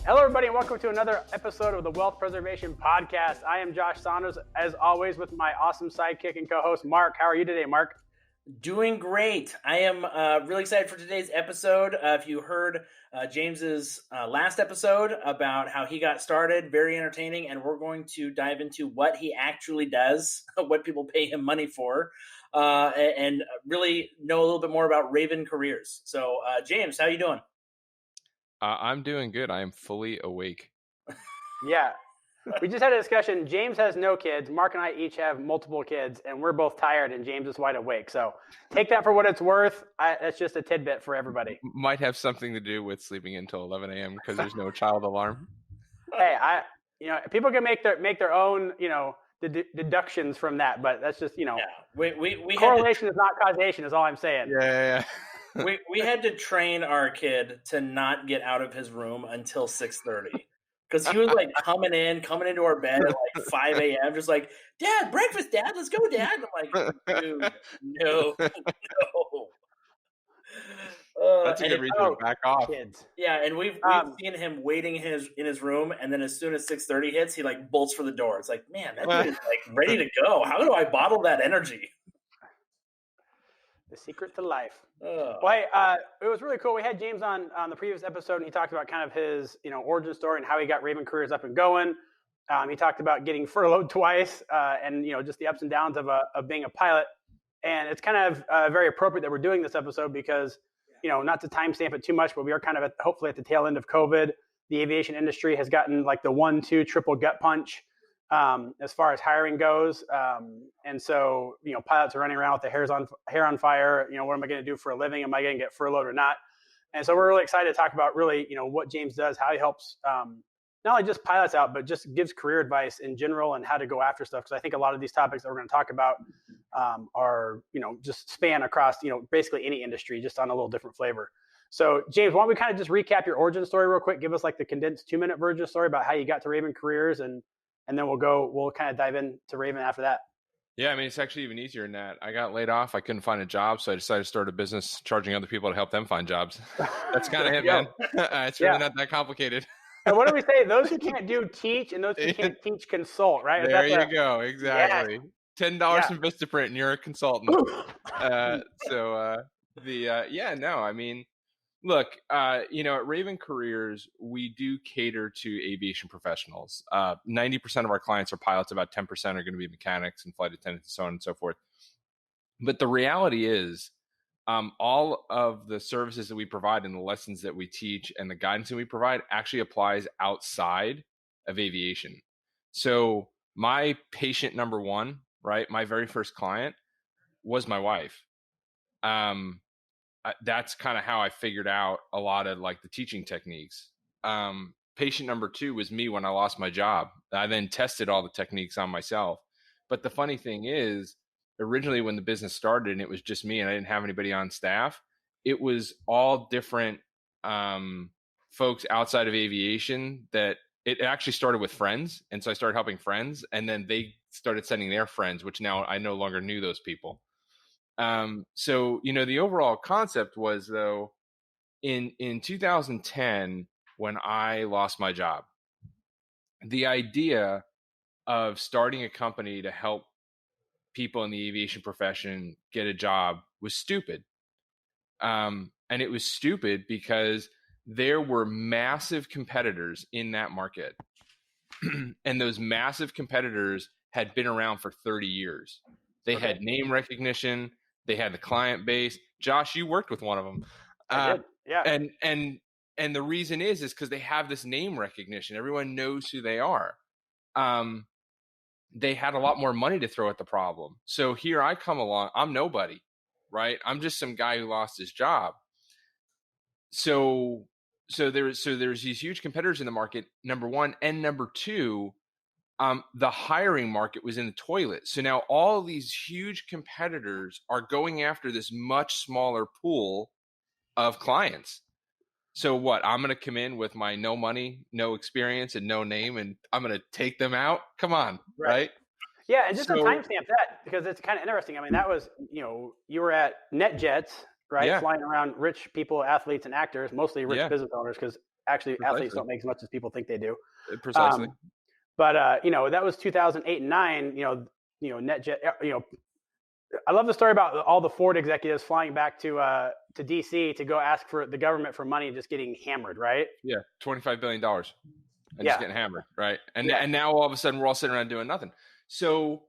Hello, everybody, and welcome to another episode of the Wealth Preservation Podcast. I am Josh Saunders, as always, with my awesome sidekick and co-host, Mark. How are you today, Mark? Doing great. I am really excited for today's episode. If you heard James's last episode about how he got started, very entertaining, and we're going to dive into what he actually does, what people pay him money for, and really know a little bit more about Raven Careers. So, James, how you doing? I'm doing good. I am fully awake. Yeah. We just had a discussion. James has no kids. Mark and I each have multiple kids, and we're both tired, and James is wide awake. So take that for what it's worth. That's just a tidbit for everybody. Might have something to do with sleeping until 11 a.m. because there's no child alarm. Hey, people can make their own, deductions from that, but that's just, Yeah. We correlation is not causation is all I'm saying. Yeah. we had to train our kid to not get out of his room until 6:30 because he was like coming into our bed at like 5 a.m. just like, Dad, breakfast, Dad, let's go, Dad. And I'm like, dude, no. That's a good reason to back off. Kids. Yeah, and we've seen him waiting in his room, and then as soon as 6:30 hits, he like bolts for the door. It's like, man, that dude is like ready to go. How do I bottle that energy? The secret to life. Well, hey, it was really cool. We had James on the previous episode, and he talked about kind of his, origin story and how he got Raven Careers up and going. He talked about getting furloughed twice, and just the ups and downs of being a pilot. And it's kind of very appropriate that we're doing this episode because, not to timestamp it too much, but we are kind of hopefully at the tail end of COVID. The aviation industry has gotten like the 1-2 triple gut punch as far as hiring goes. And so, pilots are running around with their hair on fire. What am I going to do for a living? Am I going to get furloughed or not? And so we're really excited to talk about really, what James does, how he helps not only just pilots out, but just gives career advice in general and how to go after stuff. Because I think a lot of these topics that we're going to talk about are, just span across, basically any industry, just on a little different flavor. So James, why don't we kind of just recap your origin story real quick? Give us like the condensed 2-minute version story about how you got to Raven Careers, and then we'll kind of dive into Raven after that. Yeah, I mean, it's actually even easier than that. I got laid off. I couldn't find a job, so I decided to start a business charging other people to help them find jobs. That's kind of it, man. It's really not that complicated. And what do we say? Those who can't do teach, and those who can't teach consult, right? There you go. Exactly. Yeah. $10 from Vistaprint, and you're a consultant. I mean, look, at Raven Careers, we do cater to aviation professionals. 90% of our clients are pilots. About 10% are going to be mechanics and flight attendants and so on and so forth. But the reality is, all of the services that we provide and the lessons that we teach and the guidance that we provide actually applies outside of aviation. So my patient number one, right, my very first client was my wife. That's kind of how I figured out a lot of like the teaching techniques. Patient number two was me when I lost my job. I then tested all the techniques on myself. But the funny thing is, originally when the business started and it was just me and I didn't have anybody on staff, it was all different folks outside of aviation that it actually started with friends. And so I started helping friends, and then they started sending their friends, which now I no longer knew those people. So, the overall concept was, though, in 2010, when I lost my job, the idea of starting a company to help people in the aviation profession get a job was stupid. And it was stupid because there were massive competitors in that market. And those massive competitors had been around for 30 years. They had name recognition. They had the client base. Josh, you worked with one of them. I did. Yeah. And the reason is because they have this name recognition. Everyone knows who they are. They had a lot more money to throw at the problem. So here I come along. I'm nobody, right? I'm just some guy who lost his job. So there's these huge competitors in the market, number one. And number two, the hiring market was in the toilet. So now all these huge competitors are going after this much smaller pool of clients. So what? I'm going to come in with my no money, no experience, and no name, and I'm going to take them out? Come on, right? Yeah, and just to So timestamp that, because it's kind of interesting. I mean, that was, you were at NetJets, right? yeah, Flying around rich people, athletes, and actors, mostly rich yeah, business owners, because actually athletes precisely, don't make as much as people think they do. precisely. But that was 2008 and 9. NetJet. I love the story about all the Ford executives flying back to DC to go ask for the government for money, and just getting hammered, right? Yeah, $25 billion and Yeah. just getting hammered, right? And Yeah. and now all of a sudden we're all sitting around doing nothing. So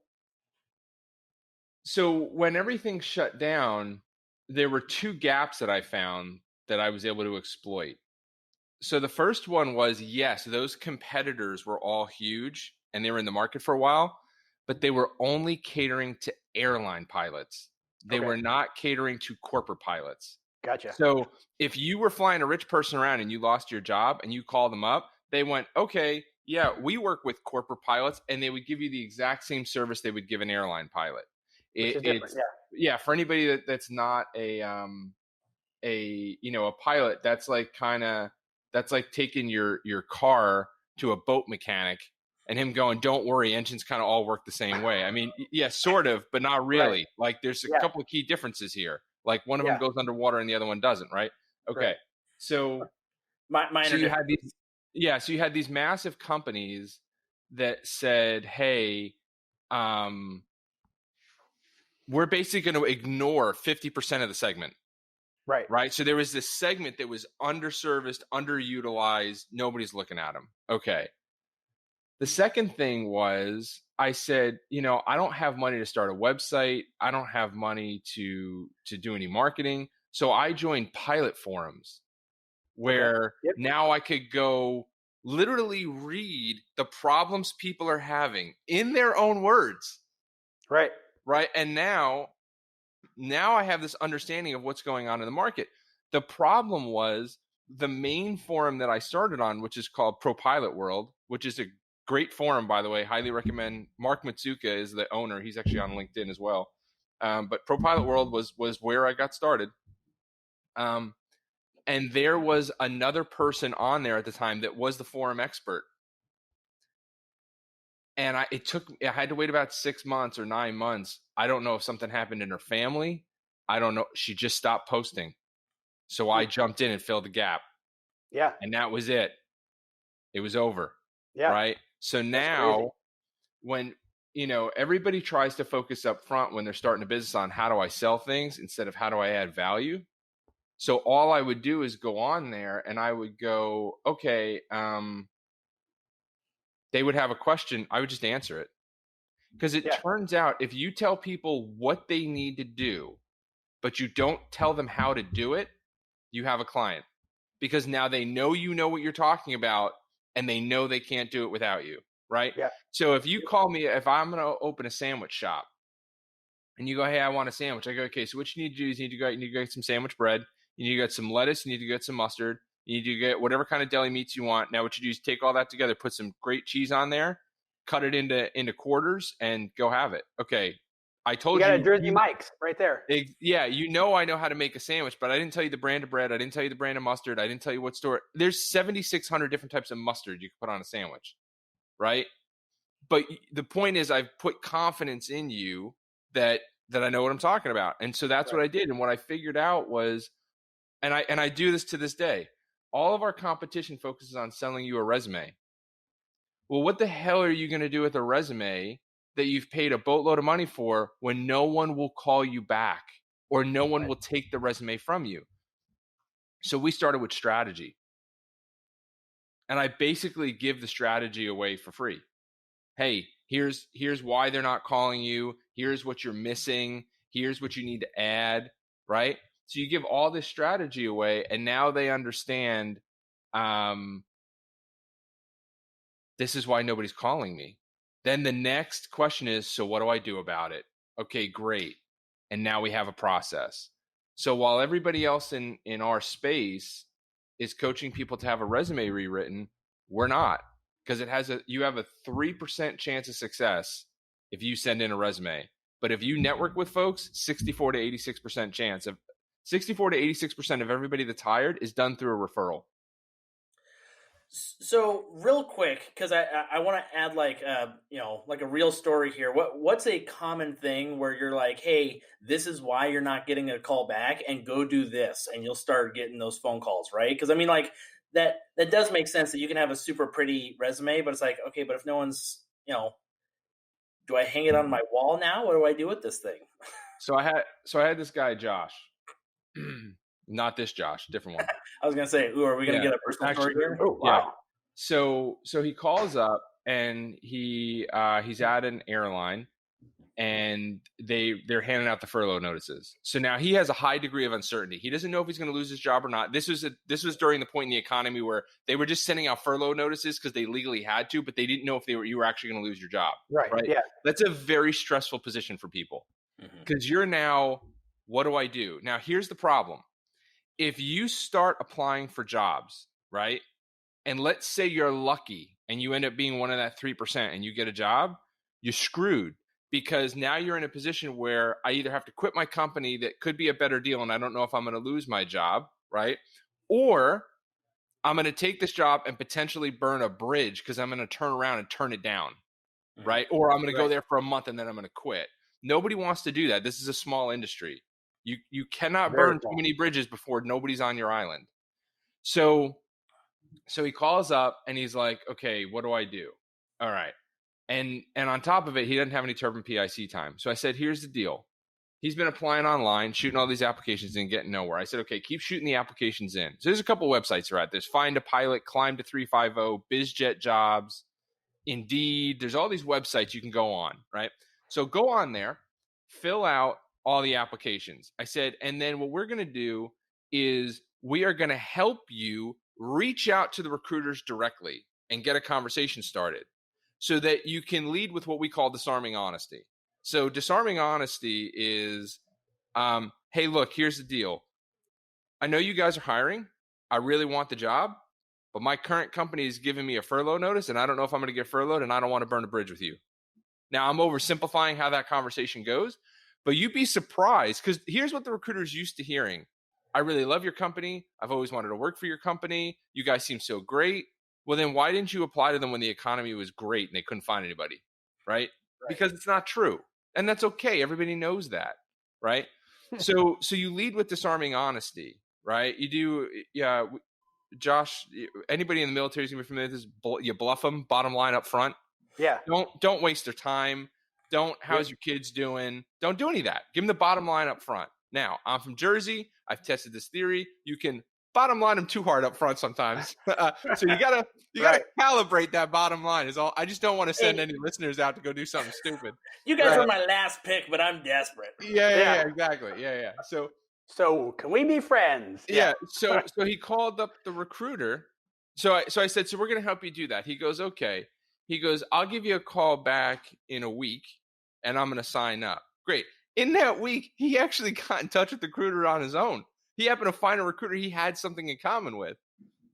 when everything shut down, there were two gaps that I found that I was able to exploit. So the first one was, yes, those competitors were all huge and they were in the market for a while, but they were only catering to airline pilots. They were not catering to corporate pilots. Gotcha. So if you were flying a rich person around and you lost your job and you call them up, they went, okay, yeah, we work with corporate pilots, and they would give you the exact same service they would give an airline pilot. Which is different, yeah. For anybody that's not a pilot, that's like taking your car to a boat mechanic and him going, don't worry, engines kind of all work the same way. I mean, yeah, sort of, but not really. Right. Like there's a couple of key differences here. Like one of them goes underwater and the other one doesn't, right? Okay. Right. So you had these massive companies that said, hey, we're basically going to ignore 50% of the segment. Right. So there was this segment that was underserviced, underutilized. Nobody's looking at them. Okay. The second thing was, I said, I don't have money to start a website. I don't have money to do any marketing. So I joined pilot forums where now I could go literally read the problems people are having in their own words. Right. Right. And now I have this understanding of what's going on in the market. The problem was the main forum that I started on, which is called Pro Pilot World, which is a great forum, by the way. Highly recommend. Mark Matsuka is the owner. He's actually on LinkedIn as well. But Pro Pilot World was where I got started. And there was another person on there at the time that was the forum expert. And I had to wait about 6 months or 9 months. I don't know if something happened in her family. I don't know. She just stopped posting. So I jumped in and filled the gap. Yeah. And that was it. It was over. Yeah. Right. So now when, everybody tries to focus up front when they're starting a business on how do I sell things instead of how do I add value. So all I would do is go on there and I would go, okay, they would have a question. I would just answer it. Because it turns out if you tell people what they need to do, but you don't tell them how to do it, you have a client. Because now they know you know what you're talking about and they know they can't do it without you, right? Yeah. So if you call me, if I'm going to open a sandwich shop and you go, hey, I want a sandwich. I go, okay, so what you need to do is you need to get some sandwich bread. You need to get some lettuce. You need to get some mustard. You need to get whatever kind of deli meats you want. Now what you do is take all that together, put some great cheese on there, cut it into quarters, and go have it. Okay, I told you. You got a Jersey Mike's right there. Yeah, I know how to make a sandwich, but I didn't tell you the brand of bread. I didn't tell you the brand of mustard. I didn't tell you what store. There's 7,600 different types of mustard you can put on a sandwich, right? But the point is I've put confidence in you that I know what I'm talking about. And so that's what I did. And what I figured out was, and I do this to this day, all of our competition focuses on selling you a resume. Well, what the hell are you going to do with a resume that you've paid a boatload of money for when no one will call you back or no one will take the resume from you? So we started with strategy. And I basically give the strategy away for free. Hey, here's why they're not calling you. Here's what you're missing. Here's what you need to add, right? So you give all this strategy away, and now they understand this is why nobody's calling me. Then the next question is, so what do I do about it? Okay, great. And now we have a process. So while everybody else in our space is coaching people to have a resume rewritten, we're not, because you have a 3% chance of success if you send in a resume. But if you network with folks, 64 to 86% chance of 64 to 86% of everybody that's hired is done through a referral. So real quick, because I want to add like like a real story here. What's a common thing where you're like, hey, this is why you're not getting a call back, and go do this, and you'll start getting those phone calls, right? Because I mean, like that does make sense that you can have a super pretty resume, but it's like, okay, but if no one's, do I hang it on my wall now? What do I do with this thing? So I had this guy, Josh. Not this Josh, different one. I was gonna say, ooh, are we gonna get a personal story here? Oh, wow. Yeah. So he calls up and he's at an airline and they're handing out the furlough notices. So now he has a high degree of uncertainty. He doesn't know if he's going to lose his job or not. This was during the point in the economy where they were just sending out furlough notices because they legally had to, but they didn't know if you were actually going to lose your job. Right. Yeah. That's a very stressful position for people because you're now, what do I do? Now, here's the problem. If you start applying for jobs, right? And let's say you're lucky and you end up being one of that 3% and you get a job, you're screwed because now you're in a position where I either have to quit my company that could be a better deal and I don't know if I'm going to lose my job, right? Or I'm going to take this job and potentially burn a bridge because I'm going to turn around and turn it down, right? Or I'm going to go there for a month and then I'm going to quit. Nobody wants to do that. This is a small industry. You cannot burn too many bridges before nobody's on your island. So he calls up and he's like, okay, what do I do? All right. And on top of it, he doesn't have any Turpin PIC time. So I said, here's the deal. He's been applying online, shooting all these applications and getting nowhere. I said, okay, keep shooting the applications in. So there's a couple websites are at. There's Find a Pilot, Climb to 350, BizJet Jobs, Indeed. There's all these websites you can go on, right? So go on there, fill out all the applications. I said, and then what we're going to do is we are going to help you reach out to the recruiters directly and get a conversation started so that you can lead with what we call disarming honesty. So disarming honesty is, hey, look, here's the deal. I know you guys are hiring. I really want the job, but my current company is giving me a furlough notice and I don't know if I'm going to get furloughed and I don't want to burn a bridge with you. Now, I'm oversimplifying how that conversation goes, but you'd be surprised because here's what the recruiter's used to hearing. I really love your company. I've always wanted to work for your company. You guys seem so great. Well, then why didn't you apply to them when the economy was great and they couldn't find anybody, right? Because it's not true. And that's okay. Everybody knows that, right? So you lead with disarming honesty, right? You do, yeah, Josh, anybody in the military is going to be familiar with this. You bluff them, bottom line up front. Yeah. Don't waste their time. How's your kids doing? Don't do any of that. Give them the bottom line up front. Now, I'm from Jersey. I've tested this theory. You can bottom line them too hard up front sometimes. So you gotta calibrate that bottom line. Is all. I just don't want to send any listeners out to go do something stupid. You guys are my last pick, but I'm desperate. Yeah, exactly. Yeah. So can we be friends? Yeah. So he called up the recruiter. So I said, so we're gonna help you do that. He goes, okay. He goes, I'll give you a call back in a week, and I'm gonna sign up. Great. In that week, he actually got in touch with the recruiter on his own. He happened to find a recruiter he had something in common with.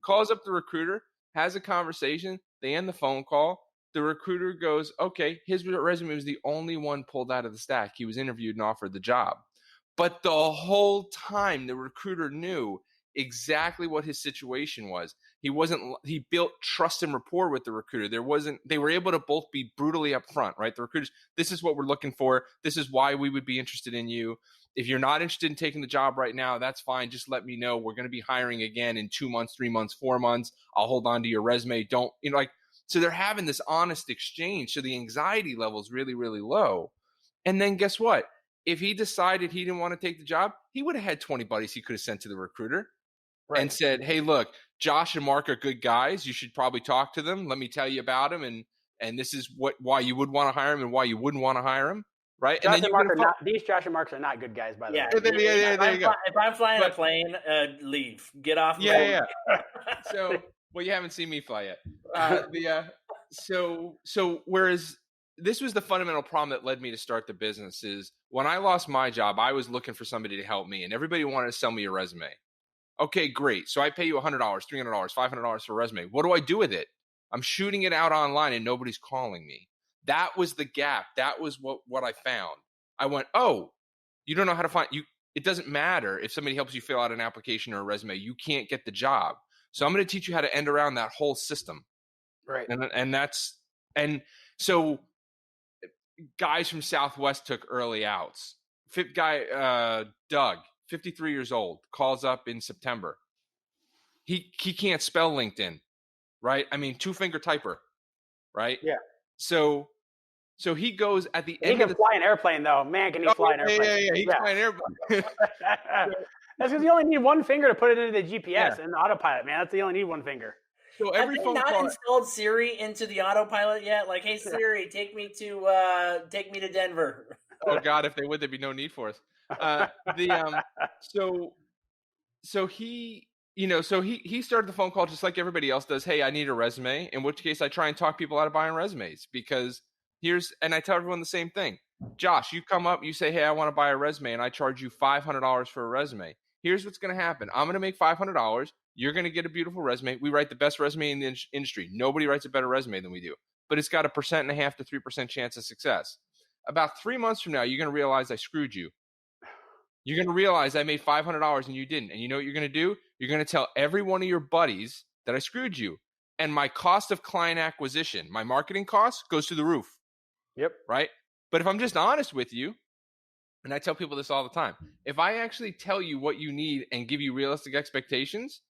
Calls up the recruiter, has a conversation. They end the phone call. The recruiter goes, okay, his resume was the only one pulled out of the stack. He was interviewed and offered the job. But the whole time, the recruiter knew exactly what his situation was. He built trust and rapport with the recruiter. They were able to both be brutally upfront, right? The recruiters, this is what we're looking for. This is why we would be interested in you. If you're not interested in taking the job right now, that's fine. Just let me know. We're going to be hiring again in 2 months, 3 months, 4 months. I'll hold on to your resume. So they're having this honest exchange. So the anxiety level is really, really low. And then guess what? If he decided he didn't want to take the job, he would have had 20 buddies he could have sent to the recruiter and said, hey, look, Josh and Mark are good guys. You should probably talk to them. Let me tell you about them. And this is why you would want to hire him and why you wouldn't want to hire him. Right. These Josh and Marks are not good guys, by the way. Yeah, there you go. If I'm flying a plane, leave. Get off. Yeah. So, well, you haven't seen me fly yet. So whereas this was the fundamental problem that led me to start the business is when I lost my job, I was looking for somebody to help me and everybody wanted to sell me a resume. Okay, great. So I pay you $100, $300, $500 for a resume. What do I do with it? I'm shooting it out online and nobody's calling me. That was the gap. That was what I found. I went, oh, you don't know how to find you. It doesn't matter if somebody helps you fill out an application or a resume. You can't get the job. So I'm going to teach you how to end around that whole system. Right. And so guys from Southwest took early outs. Fifth guy, Doug, 53 years old, calls up in September. He can't spell LinkedIn, right? I mean, 2-finger typer, right? Yeah. So he goes at the end. He can fly an airplane, though. Man, can he fly an airplane? Yeah. He can fly an airplane. That's because you only need one finger to put it into the GPS and the autopilot, man. That's you only need one finger. So every phone call. Installed Siri into the autopilot yet? Like, hey Siri, take me to Denver. Oh God, if they would, there'd be no need for us. So he started the phone call just like everybody else does. Hey, I need a resume. In which case, I try and talk people out of buying resumes because and I tell everyone the same thing. Josh, you come up, you say, hey, I want to buy a resume, and I charge you $500 for a resume. Here's what's going to happen. I'm going to make $500. You're going to get a beautiful resume. We write the best resume in the industry. Nobody writes a better resume than we do, but it's got a 1.5% to 3% chance of success. About 3 months from now, you're going to realize I screwed you. You're going to realize I made $500 and you didn't. And you know what you're going to do? You're going to tell every one of your buddies that I screwed you. And my cost of client acquisition, my marketing cost goes through the roof. Yep. Right? But if I'm just honest with you, and I tell people this all the time, if I actually tell you what you need and give you realistic expectations,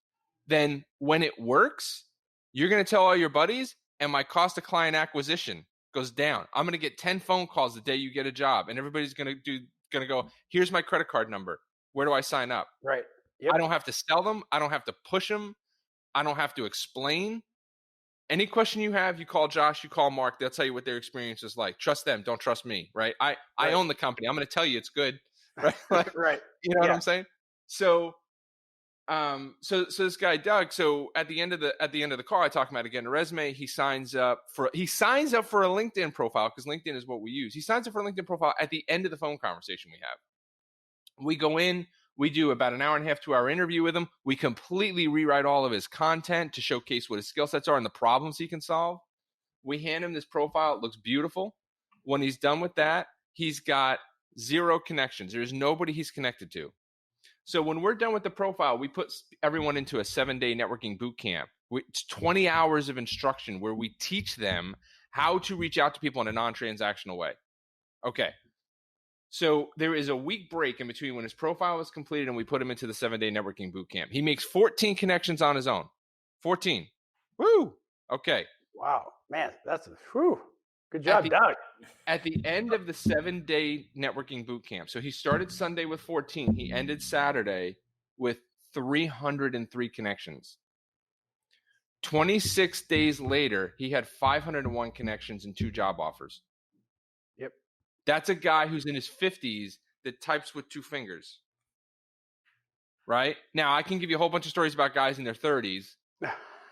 then when it works, you're going to tell all your buddies and my cost of client acquisition goes down. I'm going to get 10 phone calls the day you get a job and everybody's going to go, here's my credit card number. Where do I sign up? Right. Yep. I don't have to sell them. I don't have to push them. I don't have to explain. Any question you have, you call Josh, you call Mark. They'll tell you what their experience is like. Trust them. Don't trust me. Right. I own the company. I'm going to tell you it's good. Right. Right. You know what I'm saying? So this guy, Doug, so at the end of the call, I talk about getting a resume. He signs up for a LinkedIn profile because LinkedIn is what we use. He signs up for a LinkedIn profile at the end of the phone conversation we have. We go in, we do about an hour and a half, 2 hour interview with him. We completely rewrite all of his content to showcase what his skill sets are and the problems he can solve. We hand him this profile. It looks beautiful. When he's done with that, he's got 0 connections. There's nobody he's connected to. So when we're done with the profile, we put everyone into a 7-day networking boot camp. It's 20 hours of instruction where we teach them how to reach out to people in a non-transactional way. Okay. So there is a week break in between when his profile is completed and we put him into the 7-day networking boot camp. He makes 14 connections on his own. 14. Woo. Okay. Wow, man, that's good job, Doug. At the end of the 7-day networking boot camp, so he started Sunday with 14. He ended Saturday with 303 connections. 26 days later, he had 501 connections and 2 job offers. Yep. That's a guy who's in his 50s that types with 2 fingers. Right? Now, I can give you a whole bunch of stories about guys in their 30s.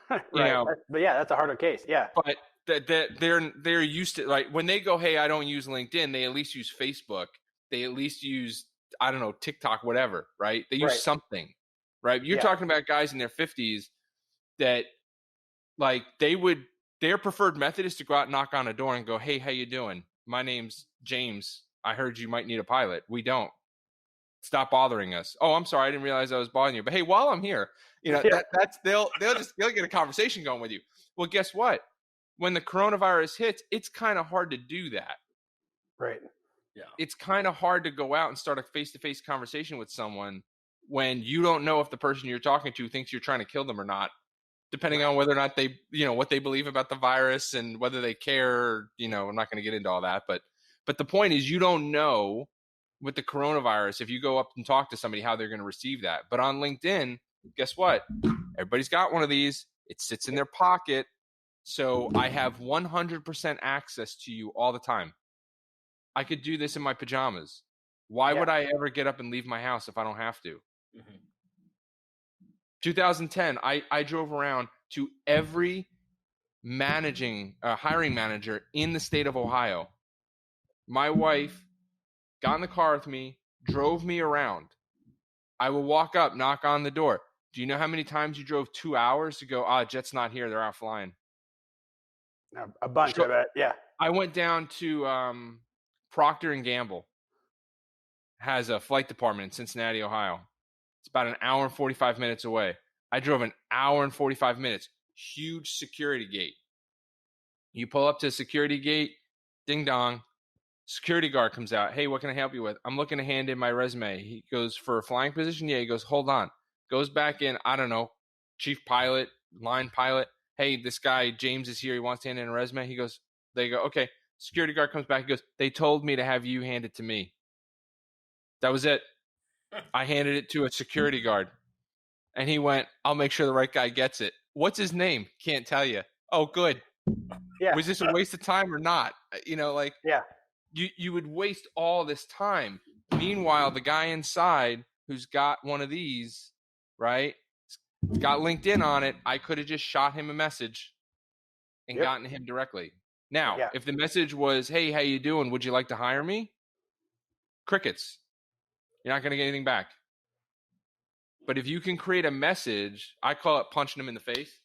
Right. But yeah, that's a harder case. Yeah. But they're used to, like, when they go, hey, I don't use LinkedIn, they at least use Facebook. They at least use, I don't know, TikTok, whatever, right? They use something, right? You're talking about guys in their 50s that, like, their preferred method is to go out and knock on a door and go, hey, how you doing? My name's James. I heard you might need a pilot. We don't. Stop bothering us. Oh, I'm sorry. I didn't realize I was bothering you. But hey, while I'm here, they'll get a conversation going with you. Well, guess what? When the coronavirus hits, it's kind of hard to do that. Right. Yeah. It's kind of hard to go out and start a face-to-face conversation with someone when you don't know if the person you're talking to thinks you're trying to kill them or not, depending on whether or not they, what they believe about the virus and whether they care. I'm not going to get into all that, but the point is, you don't know with the coronavirus, if you go up and talk to somebody, how they're going to receive that. But on LinkedIn, guess what? Everybody's got one of these. It sits in their pocket. So I have 100% access to you all the time. I could do this in my pajamas. Why would I ever get up and leave my house if I don't have to? Mm-hmm. 2010, I drove around to every hiring manager in the state of Ohio. My wife got in the car with me, drove me around. I will walk up, knock on the door. Do you know how many times you drove 2 hours to go, Jet's not here, they're out flying? A bunch of it, yeah. I went down to Procter & Gamble. Has a flight department in Cincinnati, Ohio. It's about an hour and 45 minutes away. I drove an hour and 45 minutes. Huge security gate. You pull up to the security gate, ding dong. Security guard comes out. Hey, what can I help you with? I'm looking to hand in my resume. He goes, for a flying position? Yeah. He goes, hold on. Goes back in, I don't know, chief pilot, line pilot. Hey, this guy, James, is here. He wants to hand in a resume. They go, okay. Security guard comes back. He goes, they told me to have you hand it to me. That was it. I handed it to a security guard. And he went, I'll make sure the right guy gets it. What's his name? Can't tell you. Oh, good. Yeah. Was this a waste of time or not? Yeah. You would waste all this time. Meanwhile, the guy inside who's got one of these, right, got LinkedIn on it. I could have just shot him a message and gotten to him directly. Now, if the message was, hey, how you doing? Would you like to hire me? Crickets. You're not going to get anything back. But if you can create a message, I call it punching them in the face.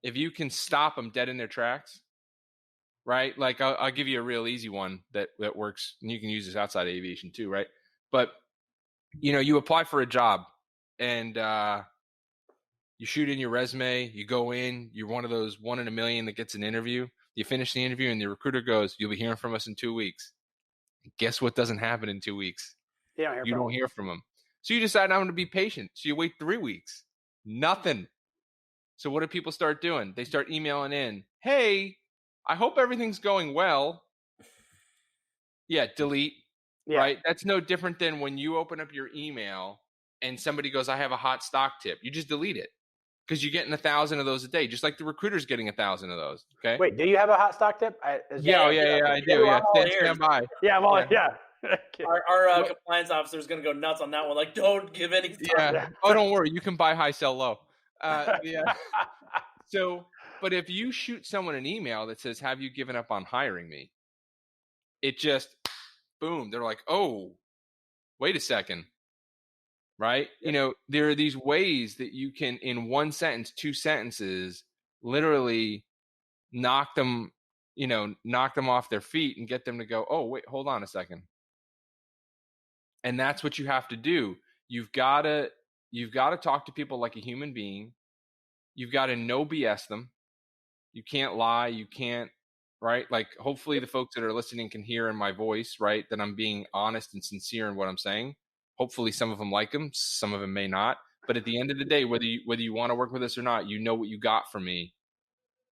If you can stop them dead in their tracks, right? Like I'll give you a real easy one that works, and you can use this outside of aviation too, right? But you apply for a job, and you shoot in your resume. You go in. You're one of those 1 in a million that gets an interview. You finish the interview, and the recruiter goes, "You'll be hearing from us in 2 weeks." Guess what doesn't happen in 2 weeks? You don't hear from them. So you decide I'm going to be patient. So you wait 3 weeks. Nothing. So what do people start doing? They start emailing in, hey, I hope everything's going well. Yeah, delete. Yeah. Right? That's no different than when you open up your email and somebody goes, I have a hot stock tip. You just delete it because you're getting 1,000 of those a day, just like the recruiter's getting 1,000 of those. Okay. Wait, do you have a hot stock tip? I do. Yeah, stand by. Yeah, well, yeah. Our compliance officer is going to go nuts on that one. Like, don't give any stock. Yeah. Oh, don't worry. You can buy high, sell low. Yeah. So, but if you shoot someone an email that says, have you given up on hiring me? It just, boom. They're like, oh, wait a second. Right? Yeah. There are these ways that you can, in one sentence, 2 sentences, literally knock them off their feet and get them to go, oh, wait, hold on a second. And that's what you have to do. You've got to talk to people like a human being. You've got to no BS them. You can't lie. You can't, right? Like, hopefully the folks that are listening can hear in my voice, right, that I'm being honest and sincere in what I'm saying. Hopefully some of them like them. Some of them may not. But at the end of the day, whether you want to work with us or not, you know what you got from me.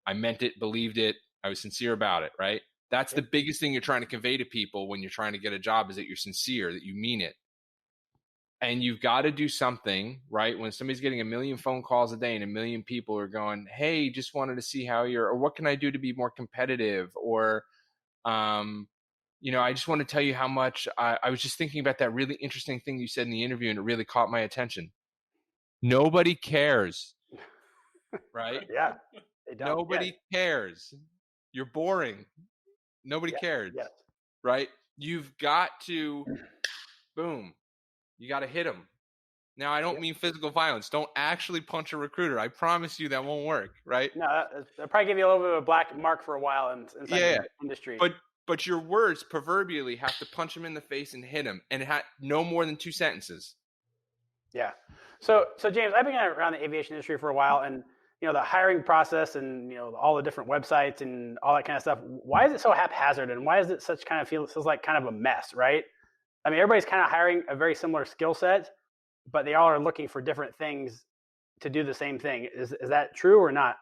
I meant it, believed it. I was sincere about it, right? That's the biggest thing you're trying to convey to people when you're trying to get a job, is that you're sincere, that you mean it. And you've got to do something, right? When somebody's getting 1 million phone calls a day and 1 million people are going, hey, just wanted to see how or what can I do to be more competitive? Or, I just want to tell you how much I was just thinking about that really interesting thing you said in the interview, and it really caught my attention. Nobody cares, right? Yeah. They don't. Nobody cares. You're boring. Nobody cares, right? You've got to, boom, you got to hit them. Now, I don't mean physical violence. Don't actually punch a recruiter. I promise you that won't work, right? No, that'll probably give you a little bit of a black mark for a while inside the industry. But your words proverbially have to punch them in the face and hit them, and it had no more than 2 sentences. Yeah. So James, I've been around the aviation industry for a while, and the hiring process and all the different websites and all that kind of stuff. Why is it so haphazard, and why is it feels like kind of a mess, right? I mean, everybody's kind of hiring a very similar skill set, but they all are looking for different things to do the same thing. Is that true or not?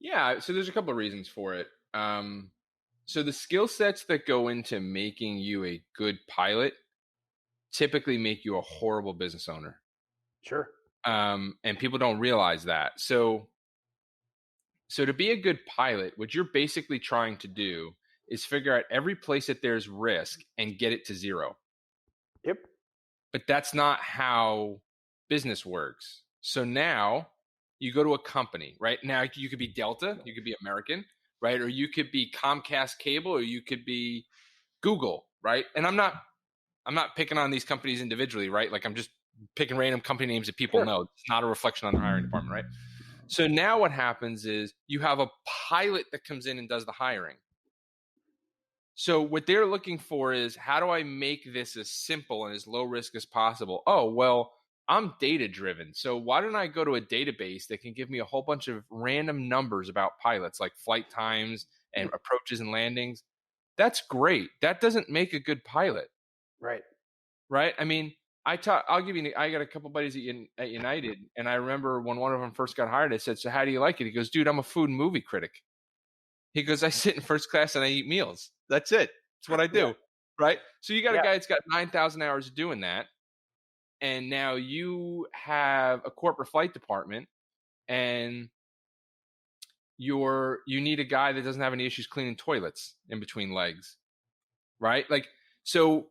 Yeah. So there's a couple of reasons for it. So the skill sets that go into making you a good pilot typically make you a horrible business owner. Sure. And people don't realize that. So to be a good pilot, what you're basically trying to do is figure out every place that there's risk and get it to 0. Yep. But that's not how business works. So now you go to a company, right? Now you could be Delta, you could be American, right? Or you could be Comcast Cable, or you could be Google, right? And I'm not picking on these companies individually, right? Like, I'm just picking random company names that people know. It's not a reflection on their hiring department, right? So now what happens is you have a pilot that comes in and does the hiring. So what they're looking for is, how do I make this as simple and as low risk as possible? Oh, well, I'm data driven. So why don't I go to a database that can give me a whole bunch of random numbers about pilots, like flight times and approaches and landings? That's great. That doesn't make a good pilot. Right. Right. I mean, I got a couple buddies at United, and I remember when one of them first got hired, I said, so how do you like it? He goes, dude, I'm a food and movie critic. He goes, I sit in first class and I eat meals. That's it. That's what I do. Yeah. Right. So you got a guy that's got 9,000 hours doing that. And now you have a corporate flight department, and you need a guy that doesn't have any issues cleaning toilets in between legs. Right. Like, so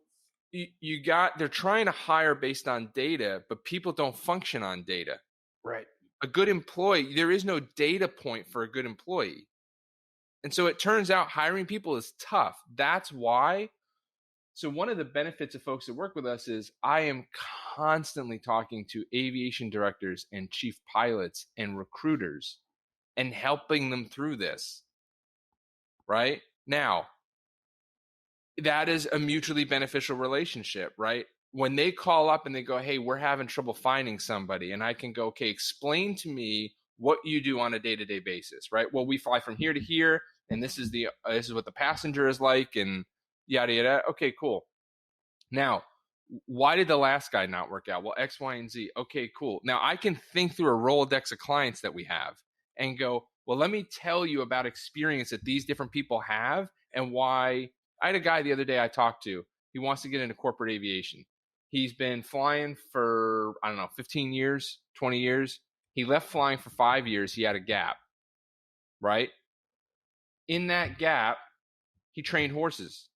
they're trying to hire based on data, but people don't function on data. Right. A good employee, there is no data point for a good employee. And so it turns out hiring people is tough. That's why. So one of the benefits of folks that work with us is I am constantly talking to aviation directors and chief pilots and recruiters and helping them through this. Right? Now, that is a mutually beneficial relationship, right? When they call up and they go, hey, we're having trouble finding somebody, and I can go, okay, explain to me what you do on a day-to-day basis, right? Well, we fly from here to here, and this is what the passenger is like, and yada yada. Okay, cool. Now, why did the last guy not work out? Well, X, Y, and Z. Okay, cool. Now I can think through a Rolodex of clients that we have and go, well, let me tell you about experience that these different people have and why. I had a guy the other day I talked to. He wants to get into corporate aviation. He's been flying for, 15 years, 20 years. He left flying for 5 years. He had a gap, right? In that gap, he trained horses.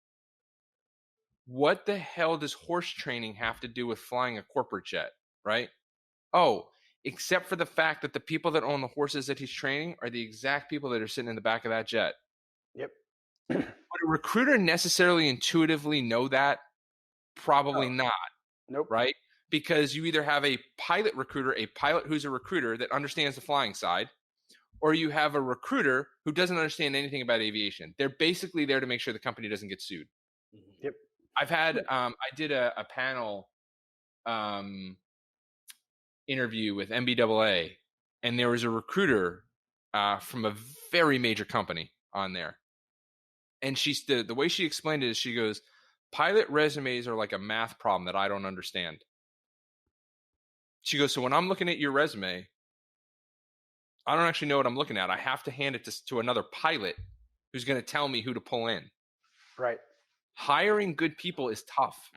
What the hell does horse training have to do with flying a corporate jet, right? Oh, except for the fact that the people that own the horses that he's training are the exact people that are sitting in the back of that jet. Yep. Would a recruiter necessarily intuitively know that? Probably not. Nope. Right? Because you either have a pilot recruiter, a pilot who's a recruiter that understands the flying side, or you have a recruiter who doesn't understand anything about aviation. They're basically there to make sure the company doesn't get sued. Yep. I've had, I did a panel interview with MBAA, and there was a recruiter from a very major company on there. And the way she explained it is she goes, pilot resumes are like a math problem that I don't understand. She goes, so when I'm looking at your resume, I don't actually know what I'm looking at. I have to hand it to another pilot who's going to tell me who to pull in. Right. Hiring good people is tough.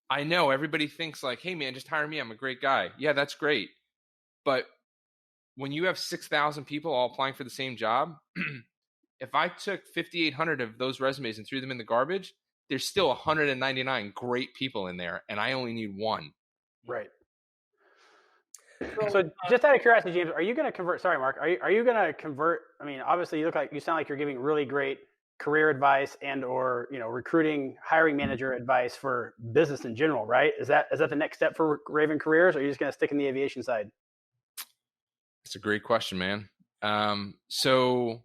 I know everybody thinks like, hey man, just hire me. I'm a great guy. Yeah, that's great. But when you have 6,000 people all applying for the same job, if I took 5,800 of those resumes and threw them in the garbage, there's still 199 great people in there, and I only need one. Right. So just out of curiosity, James, are you going to convert? Sorry, Mark. Are you going to convert? I mean, obviously, you sound like you're giving really great career advice and or recruiting, hiring manager advice for business in general, right? Is that the next step for Raven Careers, or are you just going to stick in the aviation side? That's a great question, man. So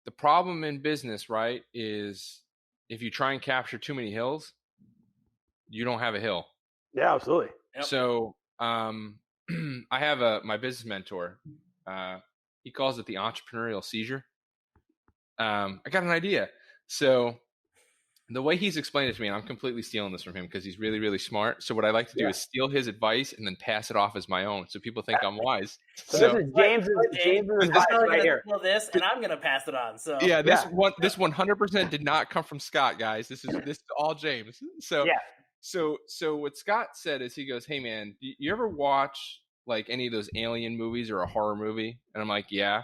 the problem in business, right, is if you try and capture too many hills, you don't have a hill. Yeah, absolutely. Yep. So I have my business mentor. He calls it the entrepreneurial seizure. I got an idea. So the way he's explained it to me, and I'm completely stealing this from him because he's really, really smart. So what I like to do is steal his advice and then pass it off as my own, so people think I'm wise. So this is James's advice right here. This, and I'm going to pass it on. So yeah, this 100% did not come from Scott, guys. This is all James. So yeah. So what Scott said is he goes, hey man, do you ever watch like any of those alien movies or a horror movie? And I'm like, yeah.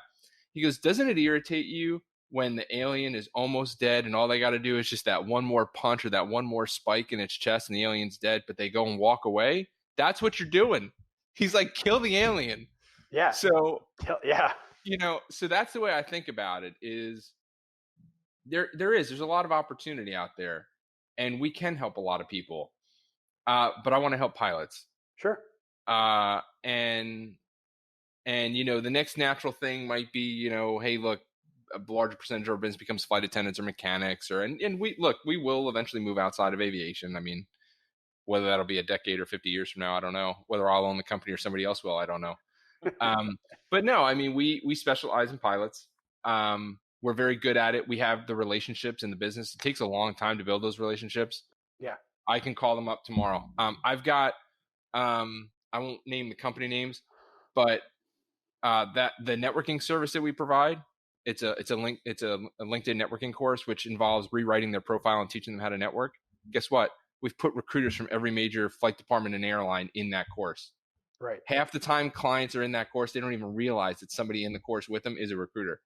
He goes, doesn't it irritate you when the alien is almost dead and all they got to do is just that one more punch or that one more spike in its chest and the alien's dead, but they go and walk away? That's what you're doing. He's like, kill the alien. Yeah. So yeah. So that's the way I think about it is there's a lot of opportunity out there and we can help a lot of people. But I want to help pilots. Sure. And the next natural thing might be, hey, look, a larger percentage of our business becomes flight attendants or mechanics and we will eventually move outside of aviation. I mean, Whether that'll be a decade or 50 years from now, I don't know. Whether I'll own the company or somebody else will, I don't know. But no, I mean, we specialize in pilots. We're very good at it. We have the relationships in the business. It takes a long time to build those relationships. Yeah. I can call them up tomorrow. I've got, I won't name the company names, but that the networking service that we provide, it's a LinkedIn networking course, which involves rewriting their profile and teaching them how to network. Guess what? We've put recruiters from every major flight department and airline in that course. Right. Half the time clients are in that course, they don't even realize that somebody in the course with them is a recruiter.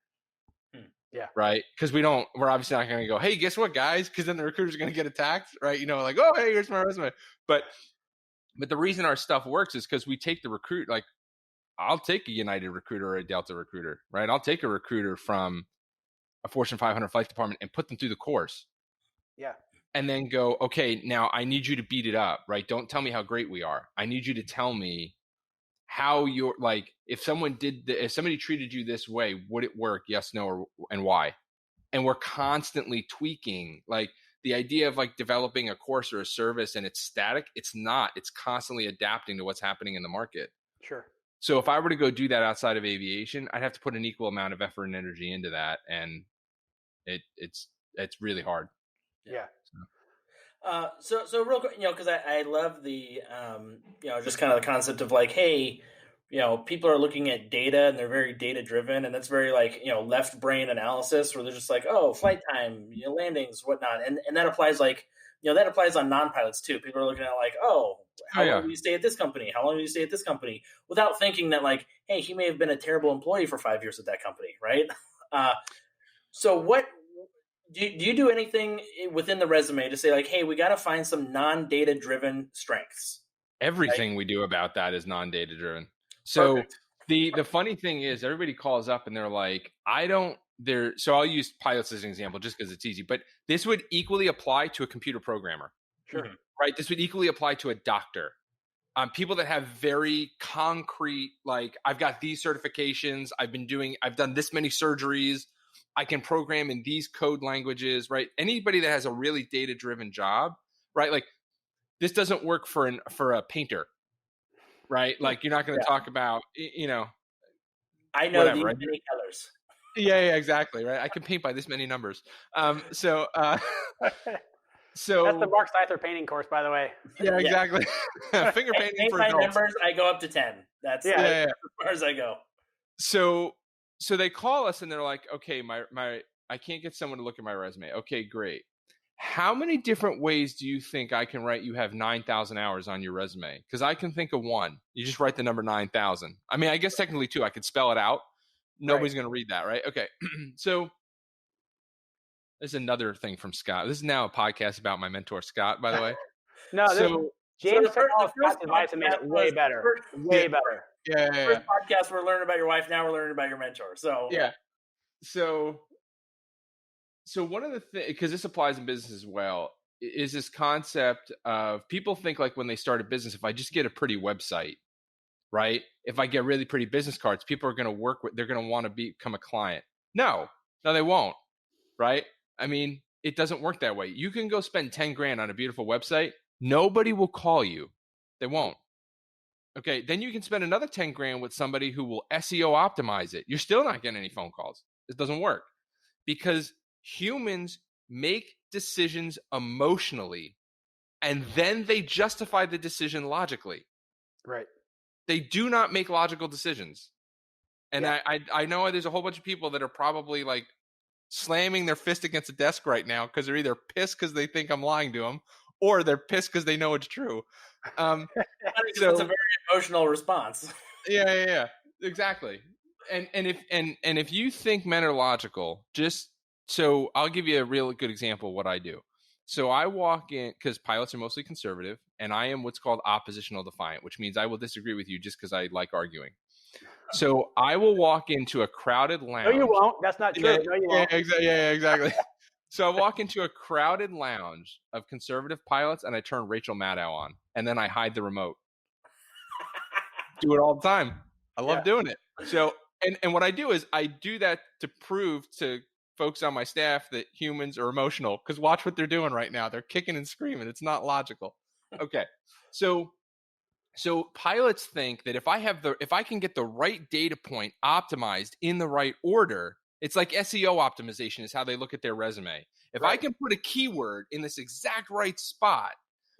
Yeah. Right. Because we're obviously not going to go, hey, guess what, guys? Because then the recruiter's going to get attacked. Right. Like, oh, hey, here's my resume. But the reason our stuff works is because we take the recruit, like, I'll take a United recruiter or a Delta recruiter. Right. I'll take a recruiter from a Fortune 500 flight department and put them through the course. Yeah. And then go, okay, now I need you to beat it up. Right. Don't tell me how great we are. I need you to tell me how you're, like, if somebody treated you this way, would it work? Yes, no, and why? And we're constantly tweaking, like, the idea of like developing a course or a service and it's static. It's not. It's constantly adapting to what's happening in the market. Sure. So if I were to go do that outside of aviation, I'd have to put an equal amount of effort and energy into that, and it's really hard. Yeah. So real quick, because I love the, just kind of the concept of like, hey, people are looking at data and they're very data driven, and that's very like, left brain analysis where they're just like, oh, flight time, landings, whatnot. And that applies like, that applies on non-pilots too. People are looking at like, oh, how long do you stay at this company? How long do you stay at this company? Without thinking that like, hey, he may have been a terrible employee for 5 years at that company. Right. So what, do you do anything within the resume to say like, hey, we got to find some non-data driven strengths? Everything we do about that is non-data driven. So perfect. The funny thing is everybody calls up and they're like, so I'll use pilots as an example just because it's easy, but this would equally apply to a computer programmer. Sure. Right. This would equally apply to a doctor. People that have very concrete, like, I've got these certifications, I've done this many surgeries, I can program in these code languages, right? Anybody that has a really data-driven job, right? Like, this doesn't work for a painter, right? Like, you're not going to talk about, I know whatever, these right? Many colors. Yeah, exactly, right? I can paint by this many numbers. So that's the Mark Seither painting course, by the way. Yeah, exactly. Finger painting for adults. Numbers, I go up to 10. That's as far as I go. So they call us and they're like, okay, I can't get someone to look at my resume. Okay, great. How many different ways do you think I can write you have 9,000 hours on your resume? Because I can think of one. You just write the number 9,000. I mean, I guess technically two. I could spell it out. Nobody's going to read that, right? Okay. So there's another thing from Scott. This is now a podcast about my mentor, Scott, by the way. James took all Scott's advice and made it way better. Way better. Yeah. First podcast, we're learning about your wife. Now we're learning about your mentor. So yeah. So one of the things, because this applies in business as well, is this concept of people think like when they start a business, if I just get a pretty website, right? If I get really pretty business cards, people are going to they're going to want to become a client. No, they won't. Right? I mean, it doesn't work that way. You can go spend 10 grand on a beautiful website. Nobody will call you. They won't. Okay. Then you can spend another 10 grand with somebody who will SEO optimize it. You're still not getting any phone calls. It doesn't work because humans make decisions emotionally and then they justify the decision logically. Right. They do not make logical decisions. And I know there's a whole bunch of people that are probably like slamming their fist against the desk right now because they're either pissed because they think I'm lying to them or they're pissed because they know it's true. So it's a very emotional response. Yeah, exactly. And if you think men are logical, so I'll give you a real good example of what I do. So I walk in because pilots are mostly conservative, and I am what's called oppositional defiant, which means I will disagree with you just because I like arguing. So I will walk into a crowded lounge. No, you won't. That's not true. No, you won't. Yeah, exactly. So I walk into a crowded lounge of conservative pilots and I turn Rachel Maddow on and then I hide the remote. Do it all the time. I love doing it. So, and what I do is I do that to prove to folks on my staff that humans are emotional because watch what they're doing right now. They're kicking and screaming. It's not logical. Okay. So pilots think that if I can get the right data point optimized in the right order, it's like SEO optimization is how they look at their resume. If I can put a keyword in this exact right spot,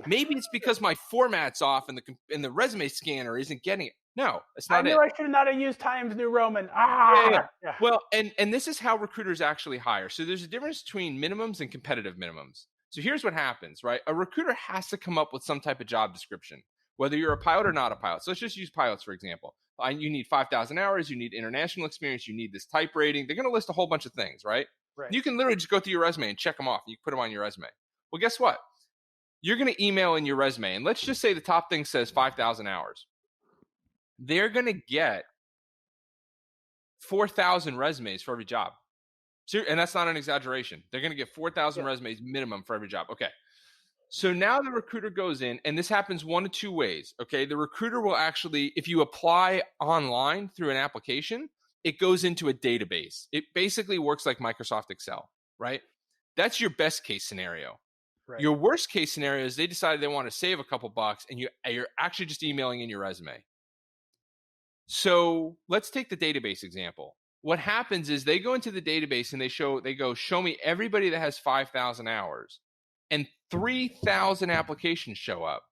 maybe it's because my format's off and the resume scanner isn't getting it. No, that's not it. I knew I should not have used Times New Roman. Yeah. Well, and this is how recruiters actually hire. So there's a difference between minimums and competitive minimums. So here's what happens, right? A recruiter has to come up with some type of job description, whether you're a pilot or not a pilot. So let's just use pilots, for example. You need 5,000 hours. You need international experience. You need this type rating. They're going to list a whole bunch of things, right? You can literally just go through your resume and check them off. You can put them on your resume. Well, guess what? You're going to email in your resume. And let's just say the top thing says 5,000 hours. They're going to get 4,000 resumes for every job. And that's not an exaggeration. They're going to get 4,000 resumes minimum for every job. Okay. So now the recruiter goes in, and this happens one of two ways. Okay. The recruiter will actually, if you apply online through an application, it goes into a database. It basically works like Microsoft Excel, right? That's your best case scenario. Right. Your worst case scenario is they decided they want to save a couple bucks, and you're actually just emailing in your resume. So let's take the database example. What happens is they go into the database and they go, show me everybody that has 5,000 hours, and 3,000 applications show up.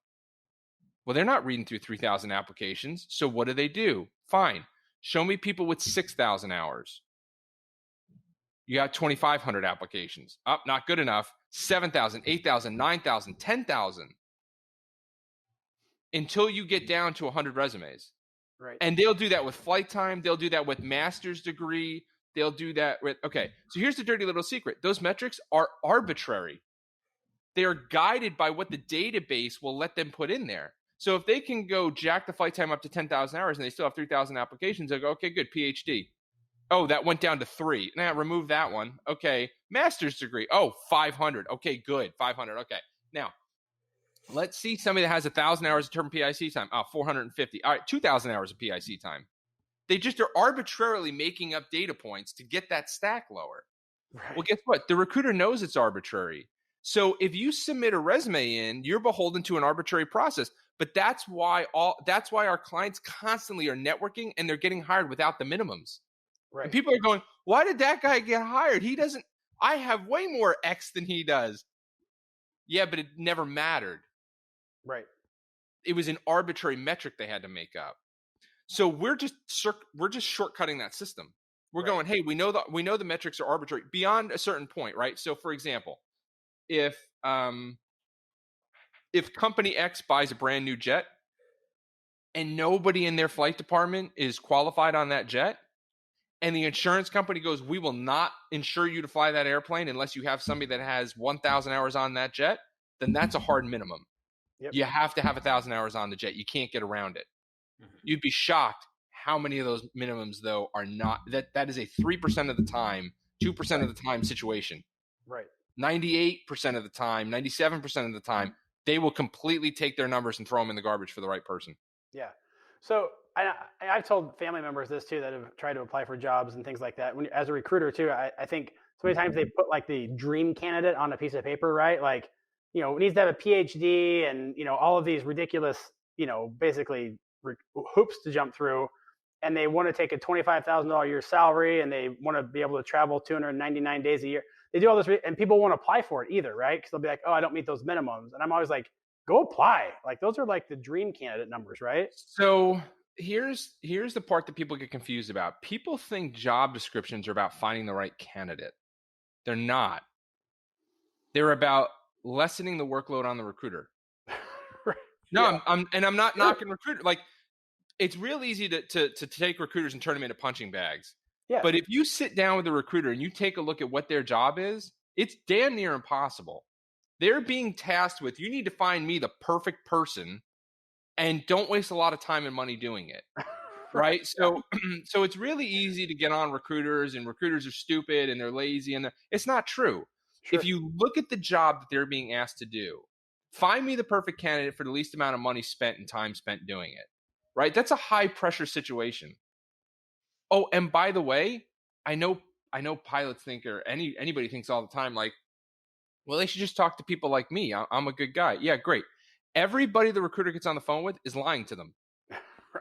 Well, they're not reading through 3,000 applications. So what do? Fine. Show me people with 6,000 hours. You got 2,500 applications. Not good enough. 7,000, 8,000, 9,000, 10,000. Until you get down to 100 resumes. Right. And they'll do that with flight time. They'll do that with master's degree. They'll do that with, okay. So here's the dirty little secret. Those metrics are arbitrary. They are guided by what the database will let them put in there. So if they can go jack the flight time up to 10,000 hours and they still have 3,000 applications, they'll go, okay, good, PhD. Oh, that went down to 3. Now remove that one. Okay. Master's degree. Oh, 500. Okay, good. 500. Okay. Now, let's see somebody that has 1,000 hours of term PIC time. 450. All right, 2,000 hours of PIC time. They just are arbitrarily making up data points to get that stack lower. Right. Well, guess what? The recruiter knows it's arbitrary. So if you submit a resume in, you're beholden to an arbitrary process. But that's why our clients constantly are networking and they're getting hired without the minimums. Right. And people are going, why did that guy get hired? I have way more X than he does. Yeah, but it never mattered. Right. It was an arbitrary metric they had to make up. So we're just shortcutting that system. We're going, hey, we know the metrics are arbitrary beyond a certain point, right? So for example, if company X buys a brand new jet and nobody in their flight department is qualified on that jet, and the insurance company goes, we will not insure you to fly that airplane unless you have somebody that has 1,000 hours on that jet, then that's a hard minimum. Yep. You have to have 1,000 hours on the jet. You can't get around it. Mm-hmm. You'd be shocked how many of those minimums, though, are not. That is a 3% of the time, 2% of the time situation. Right. 98% of the time, 97% of the time, they will completely take their numbers and throw them in the garbage for the right person. Yeah. So I've told family members this too that have tried to apply for jobs and things like that. As a recruiter too, I think so many times they put like the dream candidate on a piece of paper, right? Like, needs to have a PhD and, all of these ridiculous, basically hoops to jump through. And they want to take a $25,000 a year salary and they want to be able to travel 299 days a year. They do all this and people won't apply for it either, right? Because they'll be like, oh, I don't meet those minimums. And I'm always like, go apply. Like those are like the dream candidate numbers, right? So here's the part that people get confused about. People think job descriptions are about finding the right candidate. They're not. They're about lessening the workload on the recruiter. Right. No, yeah. I'm not knocking recruiter. Like it's real easy to take recruiters and turn them into punching bags. Yeah. But if you sit down with a recruiter and you take a look at what their job is, it's damn near impossible. They're being tasked with, you need to find me the perfect person and don't waste a lot of time and money doing it. Right. So it's really easy to get on recruiters and recruiters are stupid and they're lazy and it's not true. Sure. If you look at the job that they're being asked to do, find me the perfect candidate for the least amount of money spent and time spent doing it. Right. That's a high pressure situation. Oh, and by the way, I know pilots think, or anybody thinks all the time, like, well, they should just talk to people like me. I'm a good guy. Yeah, great. everybody the recruiter gets on the phone with is lying to them.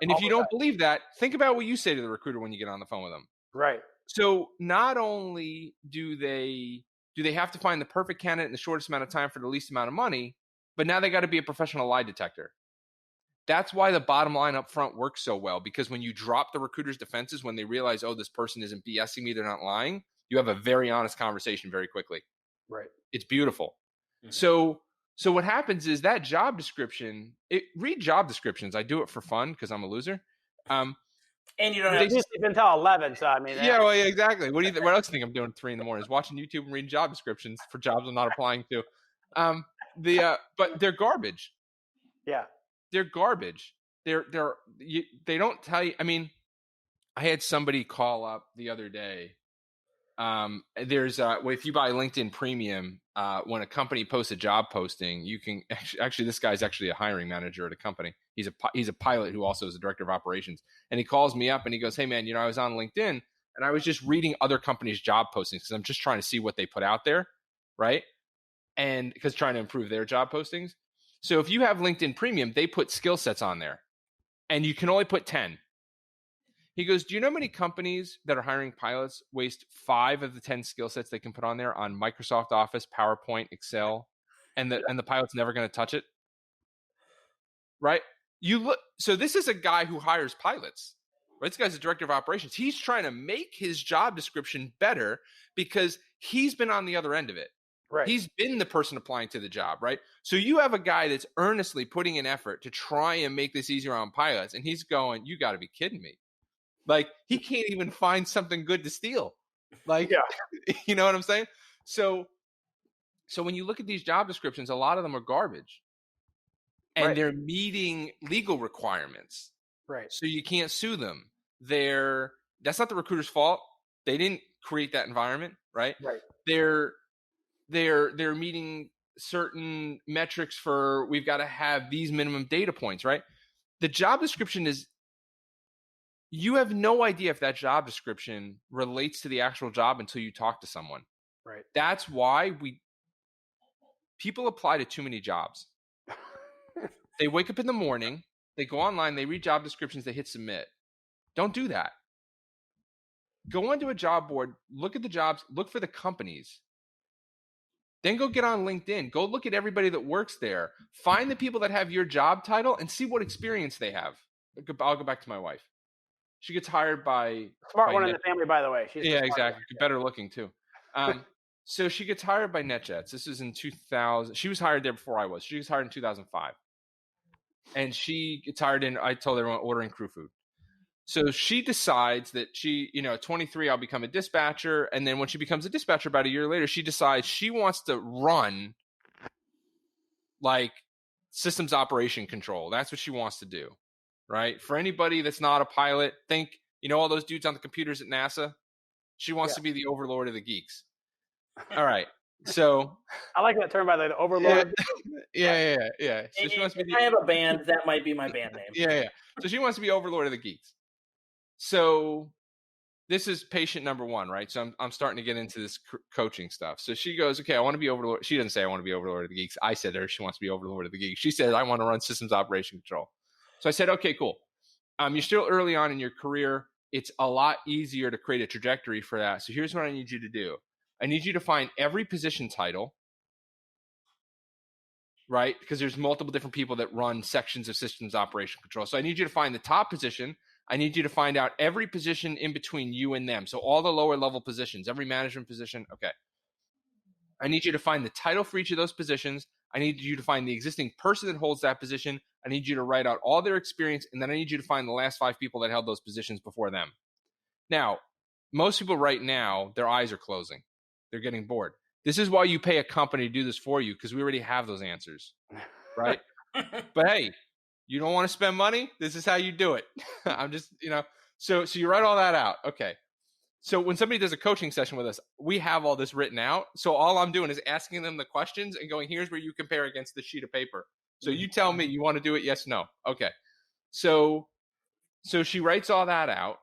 And if you don't believe that, think about what you say to the recruiter when you get on the phone with them. Right. So not only do they have to find the perfect candidate in the shortest amount of time for the least amount of money, but now they got to be a professional lie detector. That's why the bottom line up front works so well, because when you drop the recruiter's defenses, when they realize, oh, this person isn't BSing me, they're not lying, you have a very honest conversation very quickly. Right. It's beautiful. Mm-hmm. So what happens is that job description, read job descriptions. I do it for fun because I'm a loser. And you don't have to sleep until 11, so I mean. Yeah, well, yeah, exactly. What else do you think I'm doing at 3 a.m? Is watching YouTube and reading job descriptions for jobs I'm not applying to. But they're garbage. Yeah. They're garbage. They don't tell you. I mean, I had somebody call up the other day. If you buy LinkedIn Premium, when a company posts a job posting, you can actually this guy's actually a hiring manager at a company. He's a pilot who also is a director of operations. And he calls me up and he goes, "Hey man, I was on LinkedIn and I was just reading other companies' job postings because I'm just trying to see what they put out there, right? And because trying to improve their job postings. So if you have LinkedIn Premium, they put skill sets on there, and you can only put 10." He goes, "Do you know how many companies that are hiring pilots waste 5 of the 10 skill sets they can put on there on Microsoft Office, PowerPoint, Excel, and the pilot's never going to touch it?" Right? So this is a guy who hires pilots. Right? This guy's a director of operations. He's trying to make his job description better because he's been on the other end of it. Right. He's been the person applying to the job, right? So you have a guy that's earnestly putting in effort to try and make this easier on pilots, and he's going, "You got to be kidding me." Like, he can't even find something good to steal. Like, yeah. You know what I'm saying? So when you look at these job descriptions, a lot of them are garbage. And they're meeting legal requirements. Right. So you can't sue them. That's not the recruiter's fault. They didn't create that environment, right? Right. They're meeting certain metrics for, we've got to have these minimum data points, right? The job description is, you have no idea if that job description relates to the actual job until you talk to someone. Right. That's why people apply to too many jobs. They wake up in the morning, they go online, they read job descriptions, they hit submit. Don't do that. Go onto a job board, look at the jobs, look for the companies. Then go get on LinkedIn. Go look at everybody that works there. Find the people that have your job title and see what experience they have. I'll go back to my wife. She gets hired by smart one in the family, by the way. She's exactly. Better looking too. So she gets hired by NetJets. This is in 2000. She was hired there before I was. She was hired in 2005. And she gets hired in, I told everyone, ordering crew food. So she decides that 23, I'll become a dispatcher. And then when she becomes a dispatcher about a year later, she decides she wants to run like systems operation control. That's what she wants to do, right? For anybody that's not a pilot, think, all those dudes on the computers at NASA? She wants to be the overlord of the geeks. All right. So I like that term, by the way, the overlord. Yeah. So she wants to be I have a band, that might be my band name. Yeah. So she wants to be overlord of the geeks. So this is patient number 1, right? So I'm starting to get into this coaching stuff. So she goes, "Okay, I want to be overlord." She doesn't say I want to be overlord of the geeks. I said to her she wants to be overlord of the geeks. She said, "I want to run systems operation control." So I said, "Okay, cool. You're still early on in your career. It's a lot easier to create a trajectory for that. So here's what I need you to do. I need you to find every position title, right? Because there's multiple different people that run sections of systems operation control. So I need you to find the top position. I need you to find out every position in between you and them. So all the lower level positions, every management position. Okay. I need you to find the title for each of those positions. I need you to find the existing person that holds that position. I need you to write out all their experience. And then I need you to find the last 5 people that held those positions before them." Now, most people right now, their eyes are closing. They're getting bored. This is why you pay a company to do this for you, because we already have those answers, right? But hey, you don't want to spend money? This is how you do it. I'm just, so you write all that out. Okay. So when somebody does a coaching session with us, we have all this written out. So all I'm doing is asking them the questions and going, "Here's where you compare against the sheet of paper. So you tell me, you want to do it? Yes, no." Okay. So she writes all that out,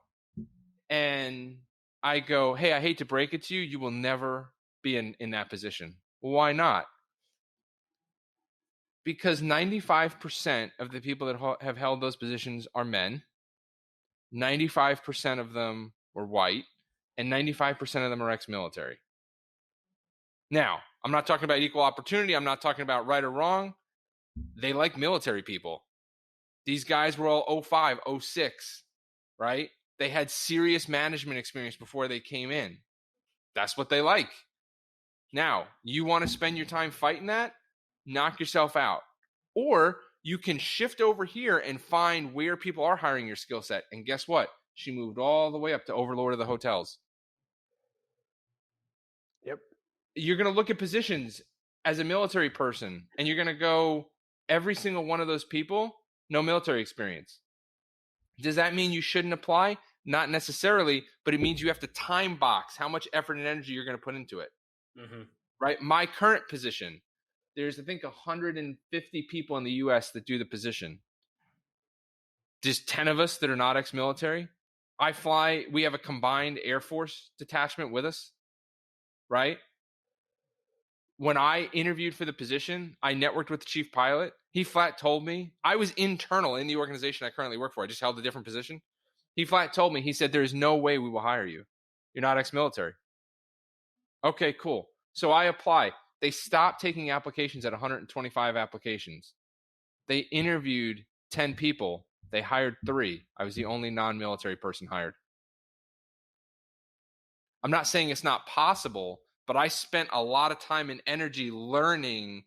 and I go, "Hey, I hate to break it to you. You will never be in that position." "Why not?" Because 95% of the people that have held those positions are men. 95% of them were white, and 95% of them are ex-military. Now, I'm not talking about equal opportunity. I'm not talking about right or wrong. They like military people. These guys were all 05, 06, right? They had serious management experience before they came in. That's what they like. Now, you want to spend your time fighting that? Knock yourself out. Or you can shift over here and find where people are hiring your skill set. And guess what? She moved all the way up to overlord of the hotels. Yep. You're going to look at positions as a military person, and you're going to go, every single one of those people, no military experience. Does that mean you shouldn't apply? Not necessarily, but it means you have to time box how much effort and energy you're going to put into it. Mm-hmm. Right? My current position, there's, I think, 150 people in the U.S. that do the position. There's 10 of us that are not ex-military. We have a combined Air Force detachment with us, right? When I interviewed for the position, I networked with the chief pilot. He flat told me, I was internal in the organization I currently work for. I just held a different position. He flat told me, he said, there's no way we will hire you. You're not ex-military. Okay, cool. So I apply. They stopped taking applications at 125 applications. They interviewed 10 people. They hired 3. I was the only non-military person hired. I'm not saying it's not possible, but I spent a lot of time and energy learning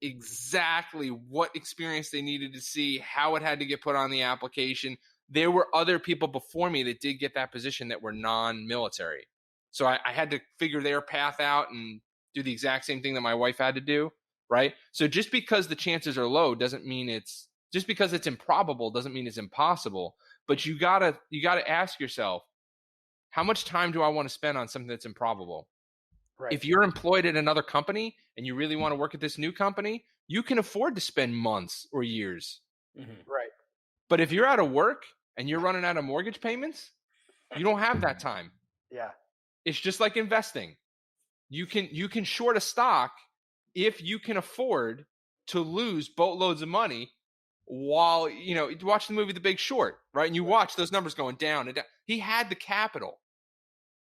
exactly what experience they needed to see, how it had to get put on the application. There were other people before me that did get that position that were non-military. So I had to figure their path out and do the exact same thing that my wife had to do, right? So just because the chances are low doesn't mean just because it's improbable doesn't mean it's impossible. But you gotta ask yourself, how much time do I want to spend on something that's improbable? Right. If you're employed at another company and you really want to work at this new company, you can afford to spend months or years. Right. But if you're out of work and you're running out of mortgage payments, you don't have that time. Yeah. It's just like investing. You can short a stock if you can afford to lose boatloads of money while, you watch the movie The Big Short, right? And you watch those numbers going down and down. He had the capital.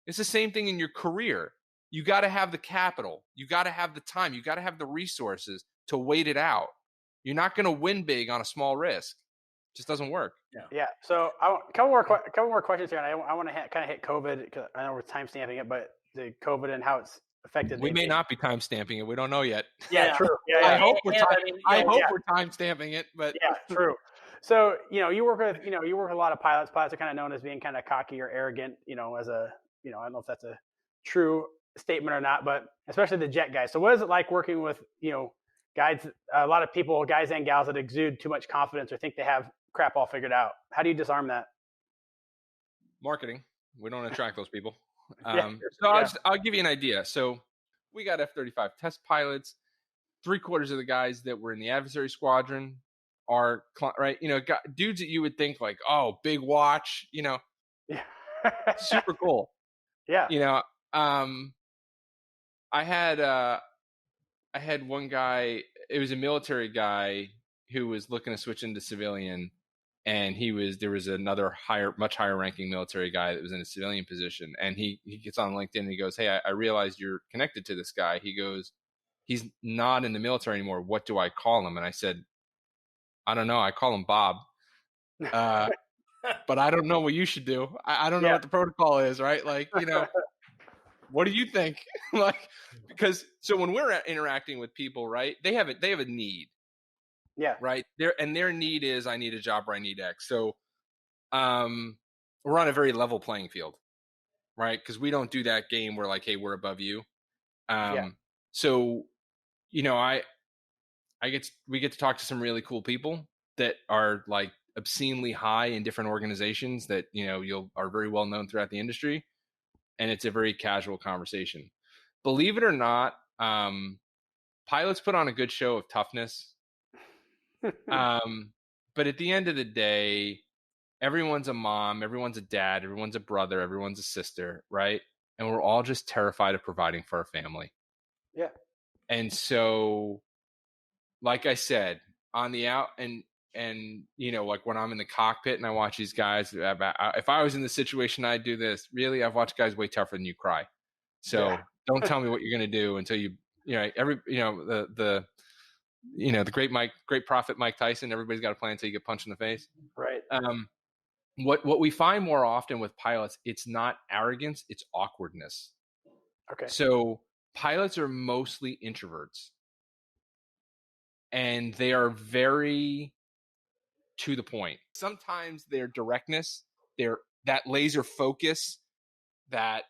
It's the same thing in your career. You got to have the capital. You got to have the time. You got to have the resources to wait it out. You're not going to win big on a small risk. It just doesn't work. Yeah. So a couple more questions here, and I want to kind of hit COVID because I know we're time stamping it, but the COVID and how it's affected. We may not be time stamping it. We don't know yet. Yeah, true. Yeah, I hope we're time stamping it, but yeah, true. So you work with a lot of pilots. Pilots are kind of known as being kind of cocky or arrogant. As a I don't know if that's a true statement or not, but especially the jet guys. So what is it like working with guys? A lot of people, guys and gals, that exude too much confidence or think they have crap all figured out. How do you disarm that? Marketing. We don't attract those people. I'll give you an idea. So we got F-35 test pilots. 3/4 of the guys that were in the adversary squadron are right. Dudes that you would think like, oh, big watch. Super cool. Yeah. I had one guy. It was a military guy who was looking to switch into civilian, and there was another much higher ranking military guy that was in a civilian position, and he gets on LinkedIn and he goes, "Hey, I realized you're connected to this guy." He goes, "He's not in the military anymore. What do I call him?" And I said, "I don't know. I call him Bob." But I don't know what you should do. I don't know what the protocol is, right? Like, what do you think? Because when we're interacting with people, right, they have a need. Yeah. Right. Their need is, I need a job or I need X. So we're on a very level playing field, right? Because we don't do that game where like, hey, we're above you. So, we get to talk to some really cool people that are like obscenely high in different organizations that, are very well known throughout the industry. And it's a very casual conversation. Believe it or not, pilots put on a good show of toughness. But at the end of the day, everyone's a mom, everyone's a dad, everyone's a brother, everyone's a sister, right? And we're all just terrified of providing for our family. Yeah. And so like I said, on the out and like when I'm in the cockpit and I watch these guys, if I was in the situation, I'd do this. Really, I've watched guys way tougher than you cry. So don't tell me what you're going to do until the great prophet Mike Tyson. Everybody's got a plan until you get punched in the face. Right. What we find more often with pilots, it's not arrogance, it's awkwardness. Okay. So pilots are mostly introverts, and they are very to the point. Sometimes their directness, that laser focus, that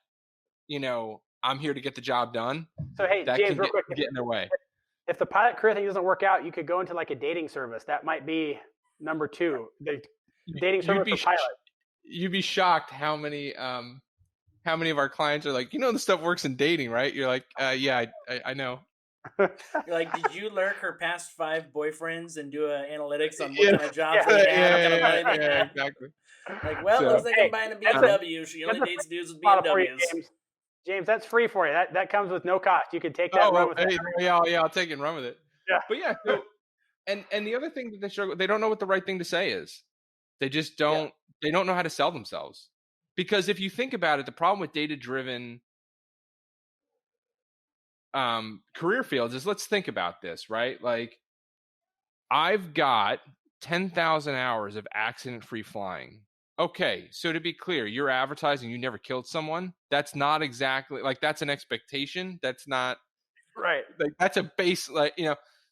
I'm here to get the job done. So hey, that James, can real quick, get in their way. If the pilot career thing doesn't work out, you could go into like a dating service. That might be number 2. The dating service for pilot. You'd be shocked how many of our clients are like, this stuff works in dating, right? You're like, yeah, I know. You're like, did you lurk her past 5 boyfriends and do analytics on what kind of jobs they had, what kind of money they had? Exactly. Like, well, looks like I'm buying a BMW. She only dates dudes with BMWs. James, that's free for you. That comes with no cost. You can take that and run with it. Yeah, I'll take it and run with it. Yeah. But yeah, so, and the other thing that they struggle, they don't know what the right thing to say is. They just don't. They don't know how to sell themselves. Because if you think about it, the problem with data-driven career fields is, let's think about this, right? Like, I've got 10,000 hours of accident-free flying. Okay, so to be clear, you're advertising you never killed someone. That's not exactly, like, that's an expectation. That's not right. Like, that's a base, like,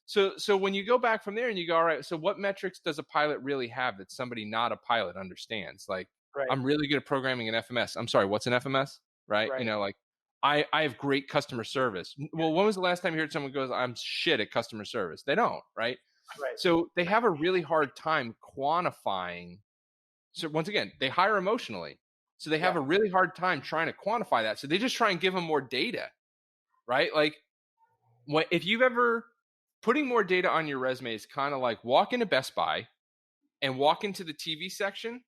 So when you go back from there and you go, all right, so what metrics does a pilot really have that somebody not a pilot understands? Like, right. I'm really good at programming an FMS. I'm sorry, what's an FMS? Right? Like, I have great customer service. Well, when was the last time you heard someone goes, I'm shit at customer service? They don't, right? Right. So they have a really hard time quantifying. So once again, they hire emotionally. So they have a really hard time trying to quantify that. So they just try and give them more data, right? Like, if you've ever, putting more data on your resume is kind of like walk into Best Buy and walk into the TV section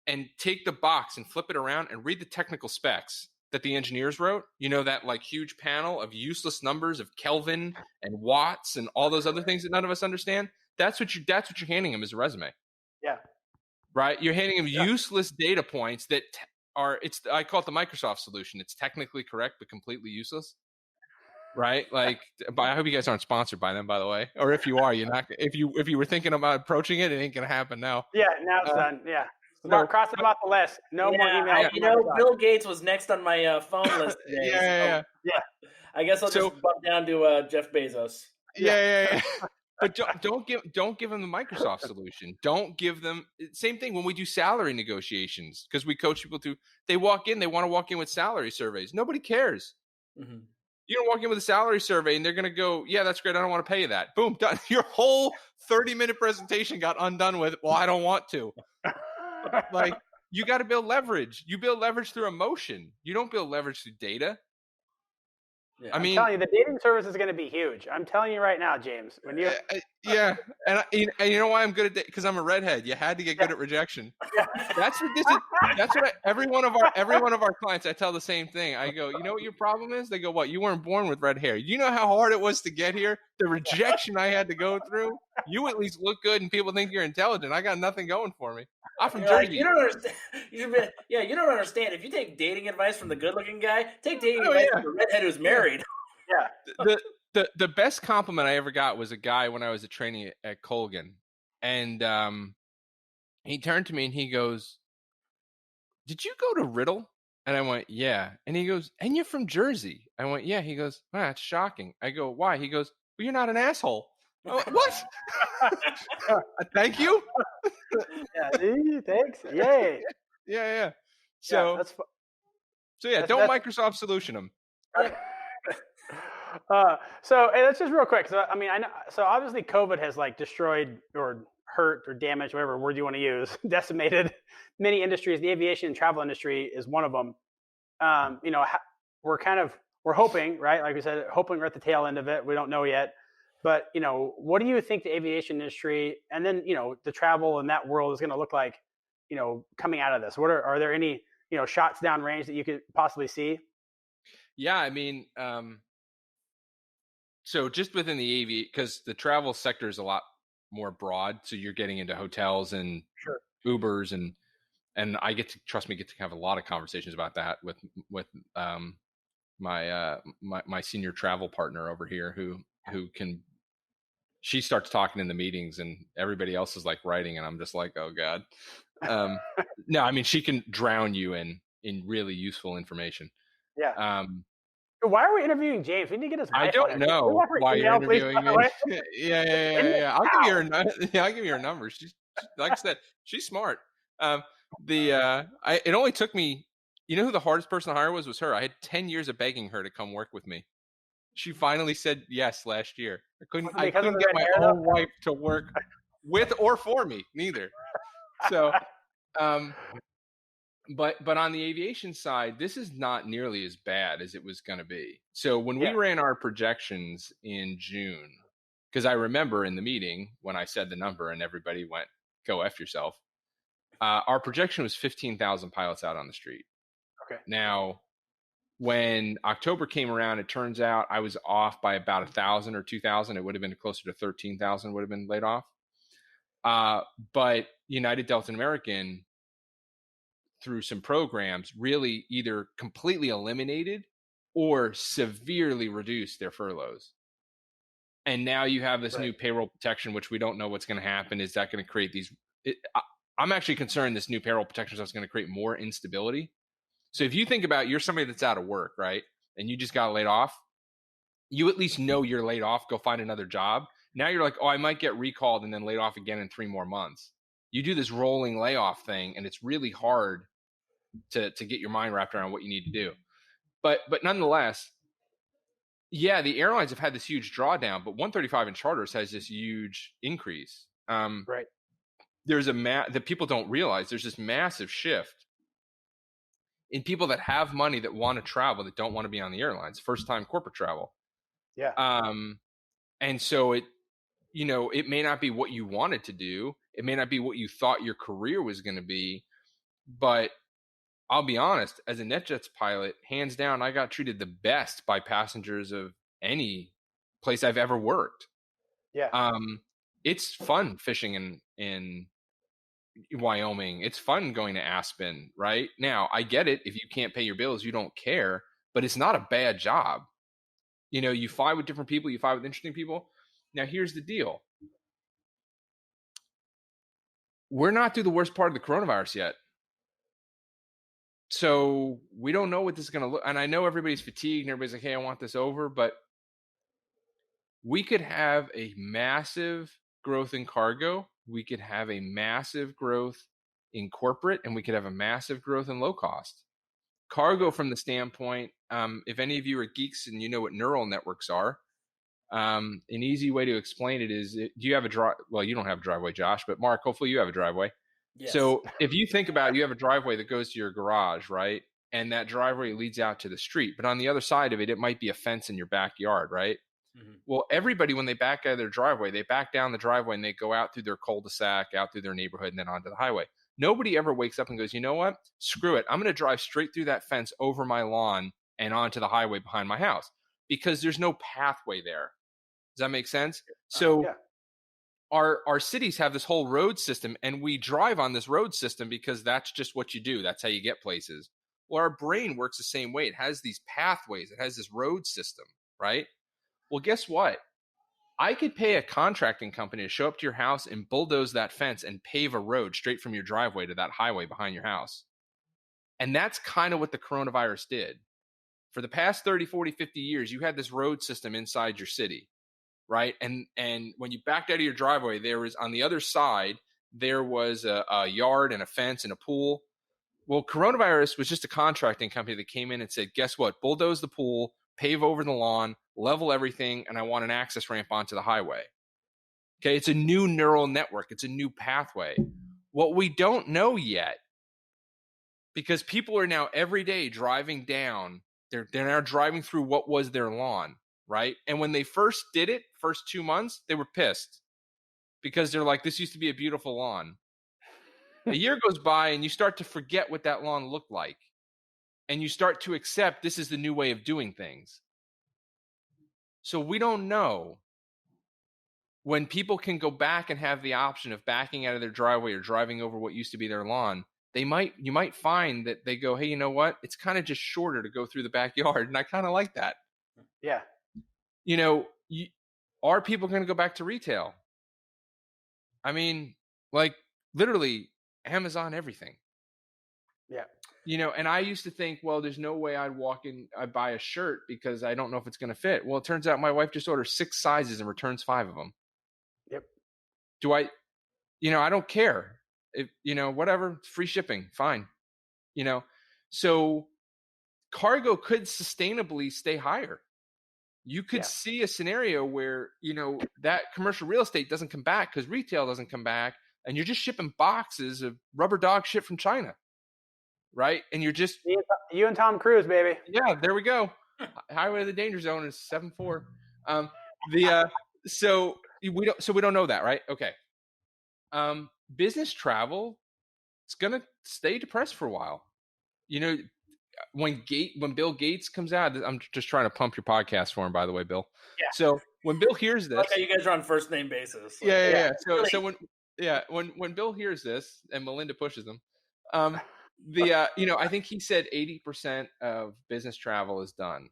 and take the box and flip it around and read the technical specs that the engineers wrote. That like huge panel of useless numbers of Kelvin and watts and all those other things that none of us understand. That's what you're handing them as a resume. Yeah. Right? You're handing them useless data points that I call it the Microsoft solution. It's technically correct, but completely useless. Right? Like, I hope you guys aren't sponsored by them, by the way. Or if you are, you're not. If you were thinking about approaching it, it ain't gonna happen now. Yeah, now it's done. Yeah. So cross them off the list. No more emails. Bill Gates was next on my phone list today. Yeah. I guess I'll just bump down to Jeff Bezos. Yeah. But don't give them the Microsoft solution. Don't give them, same thing when we do salary negotiations, because we coach people they want to walk in with salary surveys. Nobody cares. Mm-hmm. You're going to walk in with a salary survey and they're going to go, yeah, that's great. I don't want to pay you that. Boom, done. Your whole 30-minute presentation got undone with, well, I don't want to. Like, you got to build leverage. You build leverage through emotion. You don't build leverage through data. Yeah, I'm telling you, the dating service is going to be huge. I'm telling you right now, James. When you, and you know why I'm good at it? Because I'm a redhead. You had to get good at rejection. That's what every one of our clients. I tell the same thing. I go, you know what your problem is? They go, what? You weren't born with red hair. You know how hard it was to get here. The rejection I had to go through. You at least look good, and people think you're intelligent. I got nothing going for me. I'm from Jersey. Like, you don't understand. You don't understand. If you take dating advice from the good-looking guy, take dating advice from the redhead who's married. Yeah. The best compliment I ever got was a guy when I was a trainee at Colgan, and he turned to me and he goes, "Did you go to Riddle?" And I went, "Yeah." And he goes, "And you're from Jersey?" I went, "Yeah." He goes, "Wow, that's shocking." I go, "Why?" He goes, "Well, you're not an asshole." I went, "What?" Thank you. Thanks. Yay. Yeah. So don't Microsoft solution them. So hey, let's just real quick. So I mean, I know. So obviously, COVID has like destroyed or hurt or damaged, whatever word you want to use, decimated many industries. The aviation and travel industry is one of them. We're hoping, right? Like we said, hoping we're at the tail end of it. We don't know yet. But, what do you think the aviation industry and then, the travel in that world is going to look like, coming out of this? Are there any, shots down range that you could possibly see? Yeah, I mean, So just within the because the travel sector is a lot more broad. So you're getting into hotels and Ubers and I get to have a lot of conversations about that with my senior travel partner over here who can. She starts talking in the meetings and everybody else is like writing and I'm just like, oh God. No, I mean, she can drown you in really useful information. Yeah. Why are we interviewing James? We need to get his wife. I don't know why you're interviewing me. Yeah. I'll give you her number. She's like I said, she's smart. It only took me. You know who the hardest person to hire was her. I had 10 years of begging her to come work with me. She finally said yes last year. I couldn't get my own wife to work with or for me, neither. So, but on the aviation side, this is not nearly as bad as it was going to be. So when we ran our projections in June, because I remember in the meeting when I said the number and everybody went, "Go F yourself." Our projection was 15,000 pilots out on the street. Okay. Now, when October came around, it turns out I was off by about 1,000 or 2,000. It would have been closer to 13,000 would have been laid off. But United, Delta, and American, through some programs, really either completely eliminated or severely reduced their furloughs. And now you have this new payroll protection, which we don't know what's going to happen. Is that going to create these? I'm actually concerned this new payroll protection is going to create more instability. So if you think about you're somebody that's out of work, right? And you just got laid off, you at least know you're laid off, go find another job. Now you're like, oh, I might get recalled and then laid off again in 3 more months. You do this rolling layoff thing and it's really hard to get your mind wrapped around what you need to do. But nonetheless, yeah, the airlines have had this huge drawdown, but 135 in charters has this huge increase. There's that people don't realize there's this massive shift in people that have money that want to travel that don't want to be on the airlines, first time corporate travel. Yeah. And so it may not be what you wanted to do. It may not be what you thought your career was going to be, but I'll be honest, as a NetJets pilot, hands down, I got treated the best by passengers of any place I've ever worked. Yeah. It's fun fishing in Wyoming. It's fun going to Aspen, right? Now, I get it. If you can't pay your bills, you don't care, but it's not a bad job. You fly with different people, you fly with interesting people. Now, here's the deal. We're not through the worst part of the coronavirus yet. So we don't know what this is going to look. And I know everybody's fatigued and everybody's like, hey, I want this over, but we could have a massive growth in cargo. We could have a massive growth in corporate, and we could have a massive growth in low cost. Cargo from the standpoint, if any of you are geeks and you know what neural networks are, an easy way to explain it is, do you have a well, you don't have a driveway, Josh, but Mark, hopefully you have a driveway. Yes. So if you think about it, you have a driveway that goes to your garage, right? And that driveway leads out to the street. But on the other side of it, it might be a fence in your backyard, right? Mm-hmm. Well, everybody, when they back out of their driveway, they back down the driveway and they go out through their cul-de-sac, out through their neighborhood, and then onto the highway. Nobody ever wakes up and goes, you know what? Screw it. I'm going to drive straight through that fence over my lawn and onto the highway behind my house, because there's no pathway there. Does that make sense? So yeah. Our cities have this whole road system, and we drive on this road system because that's just what you do. That's how you get places. Well, our brain works the same way. It has these pathways. It has this road system, right? Well, guess what? I could pay a contracting company to show up to your house and bulldoze that fence and pave a road straight from your driveway to that highway behind your house. And that's kind of what the coronavirus did. For the past 30, 40, 50 years, you had this road system inside your city, right? And when you backed out of your driveway, there was, on the other side, there was a yard and a fence and a pool. Well, coronavirus was just a contracting company that came in and said, guess what? Bulldoze the pool, pave over the lawn, level everything, and I want an access ramp onto the highway. Okay, it's a new neural network. It's a new pathway. What we don't know yet, because people are now every day driving down, they're now driving through what was their lawn, right? And when they first did it, first 2 months, they were pissed because they're like, this used to be a beautiful lawn. A year goes by and you start to forget what that lawn looked like. And you start to accept this is the new way of doing things. So we don't know when people can go back and have the option of backing out of their driveway or driving over what used to be their lawn. You might find that they go, hey, you know what? It's kind of just shorter to go through the backyard. And I kind of like that. Yeah. Are people going to go back to retail? I mean, like literally Amazon, everything. Yeah. And I used to think, well, there's no way I'd buy a shirt because I don't know if it's going to fit. Well, it turns out my wife just orders 6 sizes and returns 5 of them. Yep. I don't care. If, whatever, free shipping, fine. So cargo could sustainably stay higher. You could see a scenario where, that commercial real estate doesn't come back because retail doesn't come back, and you're just shipping boxes of rubber dog shit from China. Right? And you're just you and Tom Cruise, baby. Yeah, there we go. Highway to the Danger Zone is 7-4. So we don't know that, right? Okay. Business travel, it's gonna stay depressed for a while. When Bill Gates comes out, I'm just trying to pump your podcast for him, by the way, Bill. Yeah. So when Bill hears this, okay, you guys are on first name basis. Yeah. So when Bill hears this and Melinda pushes him, I think he said 80% of business travel is done.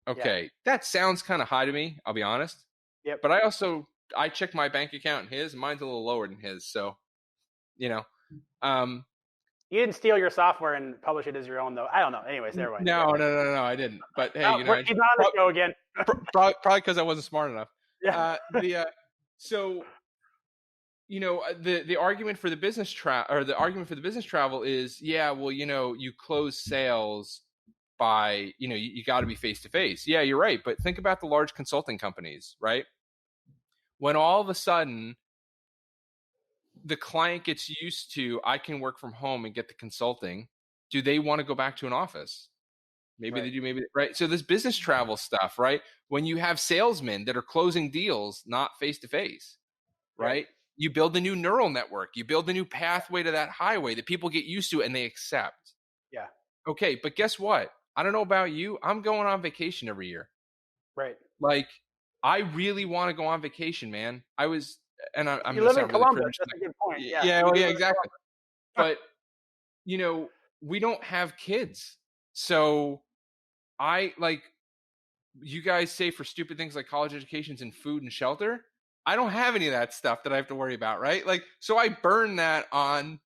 Okay, that sounds kind of high to me. I'll be honest. Yep. But I checked my bank account and mine's a little lower than his. So, you didn't steal your software and publish it as your own, though. I don't know. Anyways, there we go. No, I didn't. But hey, he's not on the show again. Probably because I wasn't smart enough. Yeah. So. The argument for the business travel is, you close sales by, you got to be face to face. Yeah, you're right. But think about the large consulting companies, right? When all of a sudden the client gets used to, I can work from home and get the consulting, do they want to go back to an office? Maybe they do, maybe, right? So this business travel stuff, right? When you have salesmen that are closing deals, not face to face, right? You build a new neural network. You build a new pathway to that highway that people get used to and they accept. Yeah. Okay, but guess what? I don't know about you. I'm going on vacation every year. Right. Like, I really want to go on vacation, man. I'm you live in Columbus. That's a good point. Yeah, exactly. But, we don't have kids. So you guys say for stupid things like college educations and food and shelter. I don't have any of that stuff that I have to worry about, right? Like, so I burn that on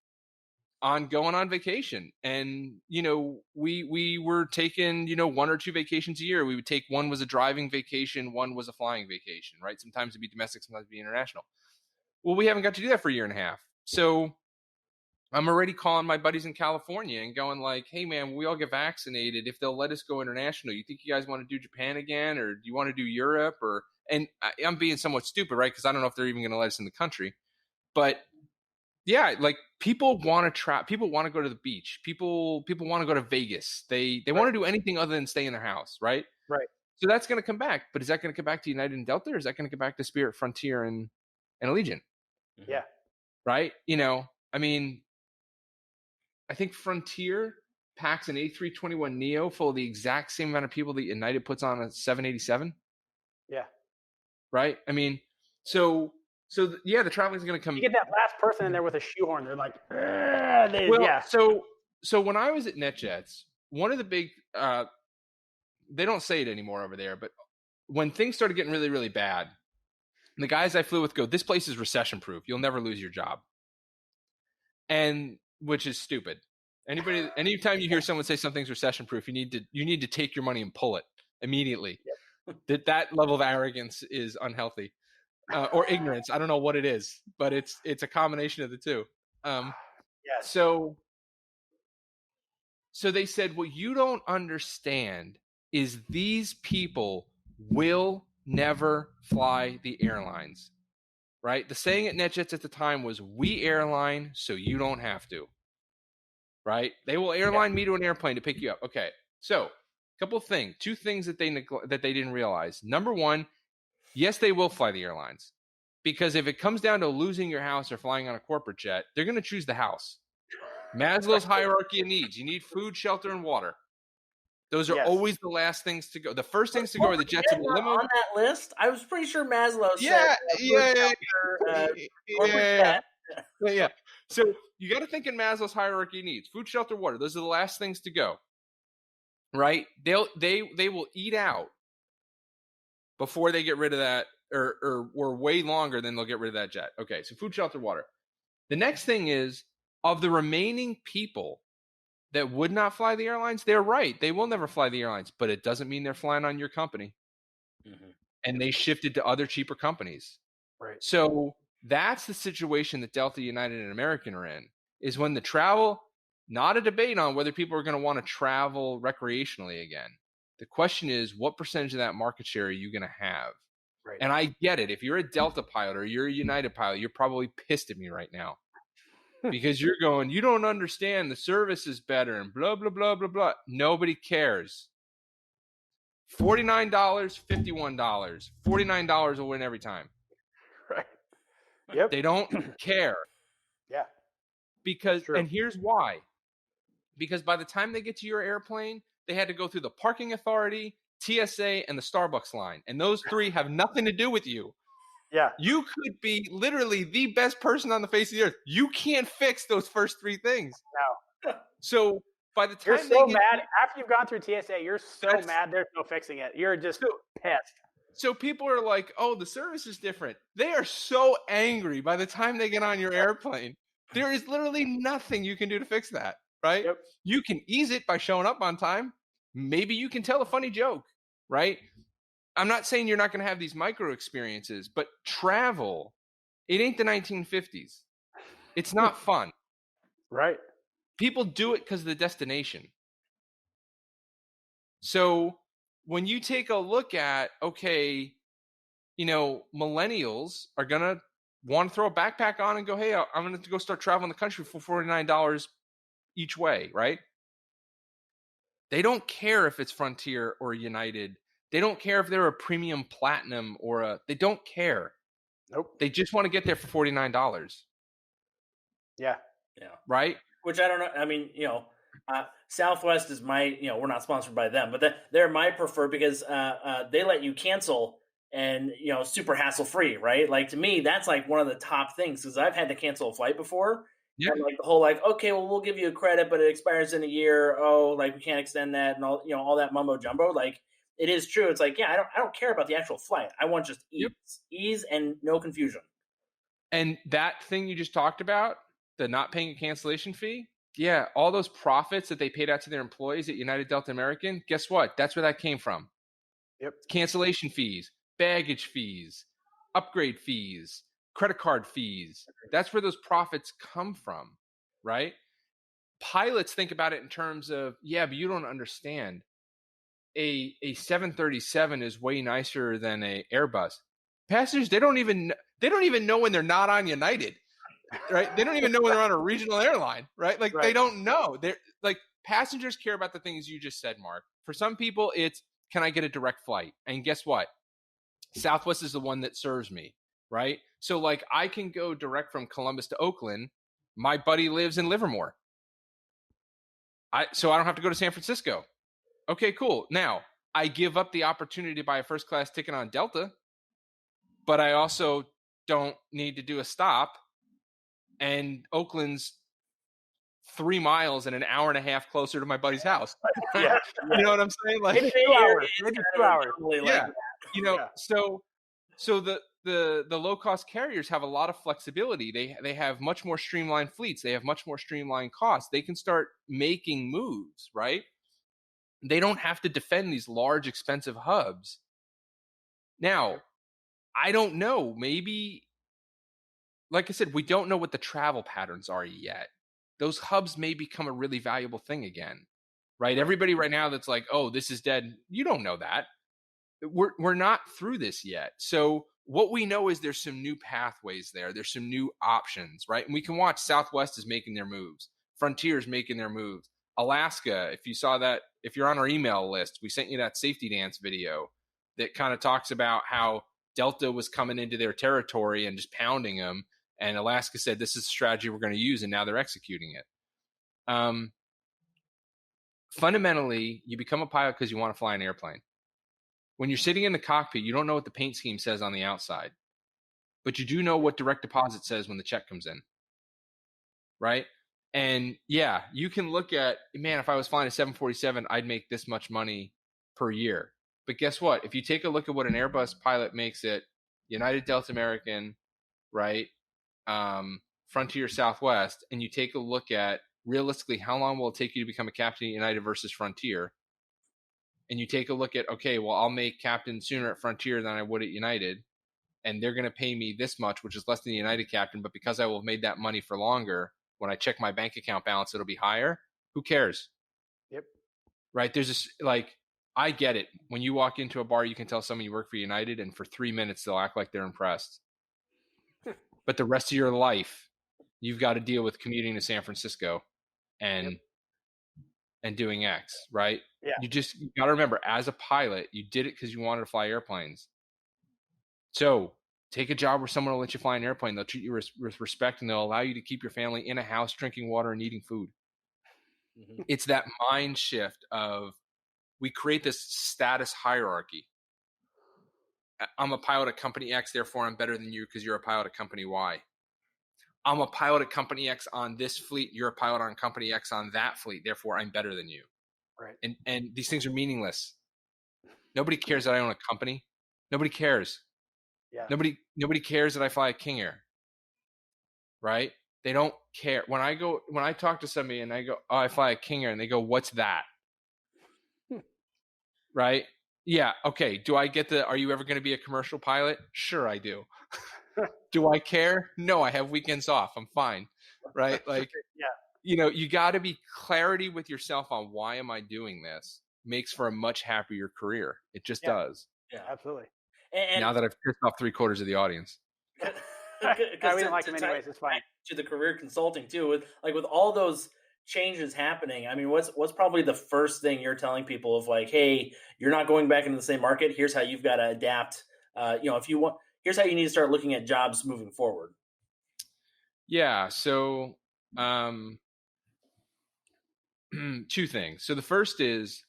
going on vacation. And, we were taking, 1 or 2 vacations a year. We would take, one was a driving vacation, one was a flying vacation, right? Sometimes it'd be domestic, sometimes it'd be international. Well, we haven't got to do that for a year and a half. So I'm already calling my buddies in California and going like, hey man, when we all get vaccinated, if they'll let us go international, you think you guys want to do Japan again? Or do you want to do Europe? And I'm being somewhat stupid, right? Because I don't know if they're even going to let us in the country. But yeah, like people want to people want to go to the beach. People want to go to Vegas. They want to do anything other than stay in their house, right? Right. So that's going to come back. But is that going to come back to United and Delta, or is that going to come back to Spirit, Frontier, and Allegiant? Yeah. Right? I think Frontier packs an A321neo full of the exact same amount of people that United puts on a 787. Yeah. Right? So the traveling is going to come. You get that last person in there with a shoehorn. They're like, So when I was at NetJets, one of the big, they don't say it anymore over there, but when things started getting really, really bad, the guys I flew with go, this place is recession proof. You'll never lose your job. And which is stupid. Anytime you hear someone say something's recession proof, you need to take your money and pull it immediately. Yep. That level of arrogance is unhealthy, or ignorance. I don't know what it is, but it's a combination of the two. Yes. So they said, what you don't understand is these people will never fly the airlines, right? The saying at NetJets at the time was, we airline so you don't have to, right? They will airline me to an airplane to pick you up. Okay. So two things that they didn't realize. Number one, yes, they will fly the airlines, because if it comes down to losing your house or flying on a corporate jet, they're going to choose the house. Maslow's hierarchy of needs. You need food, shelter, and water. Those are always the last things to go. The first things to go are the jets and the limo. On that list, I was pretty sure Maslow Yeah, said yeah. So you got to think in Maslow's hierarchy of needs: food, shelter, water. Those are the last things to go, right? They will eat out before they get rid of that, or way longer than they'll get rid of that jet. Okay, so food, shelter, water. The next thing is, of the remaining people that would not fly the airlines, they're right. They will never fly the airlines, but it doesn't mean they're flying on your company. Mm-hmm. And they shifted to other cheaper companies. Right. So that's the situation that Delta, United, and American are in, is when the travel, not a debate on whether people are going to want to travel recreationally again. The question is, what percentage of that market share are you going to have? Right. And I get it. If you're a Delta pilot or you're a United pilot, you're probably pissed at me right now. Because you're going, you don't understand, the service is better and blah, blah, blah, blah, blah. Nobody cares. $49, $51. $49 will win every time. Right. Yep. They don't care. Yeah. Because, and here's why. Because by the time they get to your airplane, they had to go through the parking authority, TSA, and the Starbucks line. And those three have nothing to do with you. Yeah. You could be literally the best person on the face of the earth. You can't fix those first three things. No. So by the time you're so mad after you've gone through TSA, you're so mad there's no fixing it. You're just pissed. So people are like, "Oh, the service is different." They are so angry by the time they get on your airplane. There is literally nothing you can do to fix that, right? Yep. You can ease it by showing up on time. Maybe you can tell a funny joke, right? I'm not saying you're not going to have these micro experiences, but travel, it ain't the 1950s. It's not fun. Right. People do it because of the destination. So when you take a look at, okay, millennials are going to want to throw a backpack on and go, hey, I'm going to go start traveling the country for $49 each way, right? They don't care if it's Frontier or United. They don't care if they're a premium platinum they don't care. Nope. They just want to get there for $49. Yeah. Yeah. Right? Which I don't know. I mean, Southwest is my, we're not sponsored by them, but they're my preferred because they let you cancel and, super hassle free, right? Like to me, that's like one of the top things because I've had to cancel a flight before. Yeah. And like the whole okay, well, we'll give you a credit, but it expires in a year. Oh, like we can't extend that and all that mumbo jumbo. Like it is true. It's like, yeah, I don't care about the actual flight. I want just ease and no confusion. And that thing you just talked about, the not paying a cancellation fee. Yeah. All those profits that they paid out to their employees at United, Delta, American. Guess what? That's where that came from. Yep. Cancellation fees, baggage fees, upgrade fees, credit card fees. That's where those profits come from, right? Pilots think about it in terms of, yeah, but you don't understand. A 737 is way nicer than a Airbus. Passengers, they don't even know when they're not on United, right? They don't even know when they're on a regional airline, right? Like They don't know. They're like, passengers care about the things you just said, Mark. For some people, it's, can I get a direct flight? And guess what? Southwest is the one that serves me, right? So like I can go direct from Columbus to Oakland. My buddy lives in Livermore. So I don't have to go to San Francisco. Okay, cool. Now, I give up the opportunity to buy a first-class ticket on Delta, but I also don't need to do a stop. And Oakland's 3 miles and an hour and a half closer to my buddy's house. Yeah. You know what I'm saying? Like maybe 2 hours. Maybe 2 hours. Yeah. So the low-cost carriers have a lot of flexibility. They have much more streamlined fleets. They have much more streamlined costs. They can start making moves, right? They don't have to defend these large, expensive hubs. Now, I don't know. Maybe, like I said, we don't know what the travel patterns are yet. Those hubs may become a really valuable thing again, right? Everybody right now that's like, oh, this is dead. You don't know that. We're not through this yet. So what we know is there's some new pathways there. There's some new options, right? And we can watch Southwest is making their moves. Frontier is making their moves. Alaska, if you saw that, if you're on our email list, we sent you that safety dance video that kind of talks about how Delta was coming into their territory and just pounding them. And Alaska said, this is the strategy we're going to use. And now they're executing it. fundamentally, you become a pilot because you want to fly an airplane. When you're sitting in the cockpit, you don't know what the paint scheme says on the outside, but you do know what direct deposit says when the check comes in, right? And yeah, you can look at, man, if I was flying a 747, I'd make this much money per year. But guess what? If you take a look at what an Airbus pilot makes at United, Delta, American, right, Frontier, Southwest, and you take a look at realistically how long will it take you to become a captain at United versus Frontier, and you take a look at, okay, well, I'll make captain sooner at Frontier than I would at United, and they're going to pay me this much, which is less than the United captain, but because I will have made that money for longer, when I check my bank account balance, it'll be higher. Who cares? Yep. Right? There's this, like, I get it. When you walk into a bar, you can tell someone you work for United, and for 3 minutes, they'll act like they're impressed. But the rest of your life, you've got to deal with commuting to San Francisco and doing X, right? Yeah. You got to remember, as a pilot, you did it because you wanted to fly airplanes. So take a job where someone will let you fly an airplane. They'll treat you with respect, and they'll allow you to keep your family in a house, drinking water and eating food. Mm-hmm. It's that mind shift of, we create this status hierarchy. I'm a pilot at company X, therefore I'm better than you because you're a pilot at company Y. I'm a pilot at company X on this fleet, you're a pilot on company X on that fleet, therefore I'm better than you. Right. And these things are meaningless. Nobody cares that I own a company. Nobody cares. Yeah. Nobody cares that I fly a King Air. Right? They don't care. When I talk to somebody and I go, "Oh, I fly a King Air," and they go, "What's that?" Right? Yeah. Okay. Do I get are you ever going to be a commercial pilot? Sure, I do. Do I care? No, I have weekends off. I'm fine. Right? Like, yeah. You got to be clarity with yourself on, why am I doing this? Makes for a much happier career. It just does. Yeah, absolutely. And now that I've pissed off 3/4 of the audience. We don't like them anyways. It's fine. To the career consulting too, with all those changes happening. I mean, what's probably the first thing you're telling people of, like, hey, you're not going back into the same market. Here's how you've got to adapt. If you want, here's how you need to start looking at jobs moving forward. Yeah. So, two things. So the first is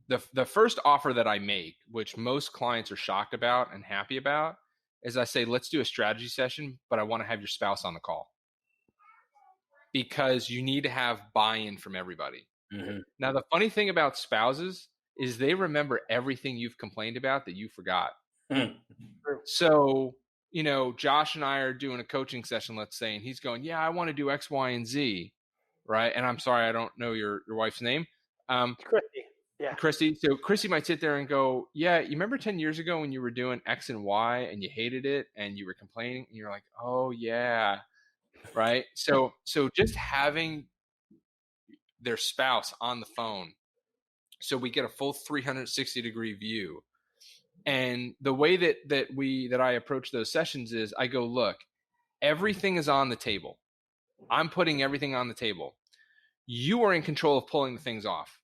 the first offer that I make, which most clients are shocked about and happy about, is I say, let's do a strategy session, but I want to have your spouse on the call, because you need to have buy-in from everybody. Mm-hmm. Now, the funny thing about spouses is they remember everything you've complained about that you forgot. Mm-hmm. So, Josh and I are doing a coaching session, let's say, and he's going, yeah, I want to do X, Y, and Z. Right. And I'm sorry, I don't know your wife's name. Christy. Yeah. Christy. So Christy might sit there and go, yeah, you remember 10 years ago when you were doing X and Y and you hated it and you were complaining, and you're like, oh yeah. Right. So just having their spouse on the phone, so we get a full 360-degree view. And the way that I approach those sessions is, I go, look, everything is on the table. I'm putting everything on the table. You are in control of pulling the things off.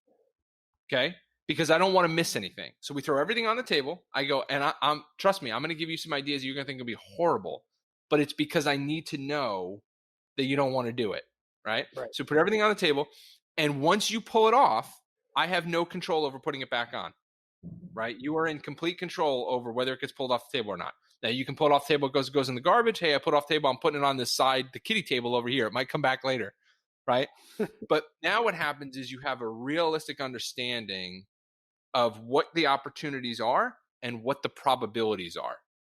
Okay? Because I don't want to miss anything. So we throw everything on the table. I go, and I'm trust me, I'm going to give you some ideas you're going to think will be horrible, but it's because I need to know that you don't want to do it. Right? So put everything on the table. And once you pull it off, I have no control over putting it back on. Right? You are in complete control over whether it gets pulled off the table or not. Now, you can pull it off the table, it goes in the garbage. Hey, I put it off the table, I'm putting it on this side, the kiddie table over here. It might come back later, right? But now what happens is you have a realistic understanding of what the opportunities are and what the probabilities are.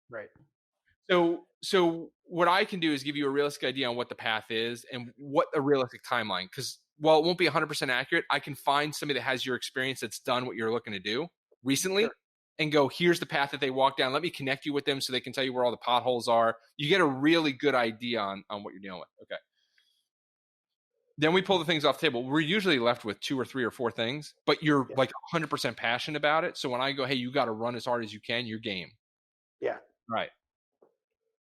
Right. So what I can do is give you a realistic idea on what the path is and what a realistic timeline. Because while it won't be 100% accurate, I can find somebody that has your experience that's done what you're looking to do recently. Sure. And go, here's the path that they walk down. Let me connect you with them so they can tell you where all the potholes are. You get a really good idea on what you're dealing with. Okay. Then we pull the things off the table. We're usually left with 2 or 3 or 4 things, but you're like 100% passionate about it. So when I go, hey, you got to run as hard as you can, you're game. Yeah. Right.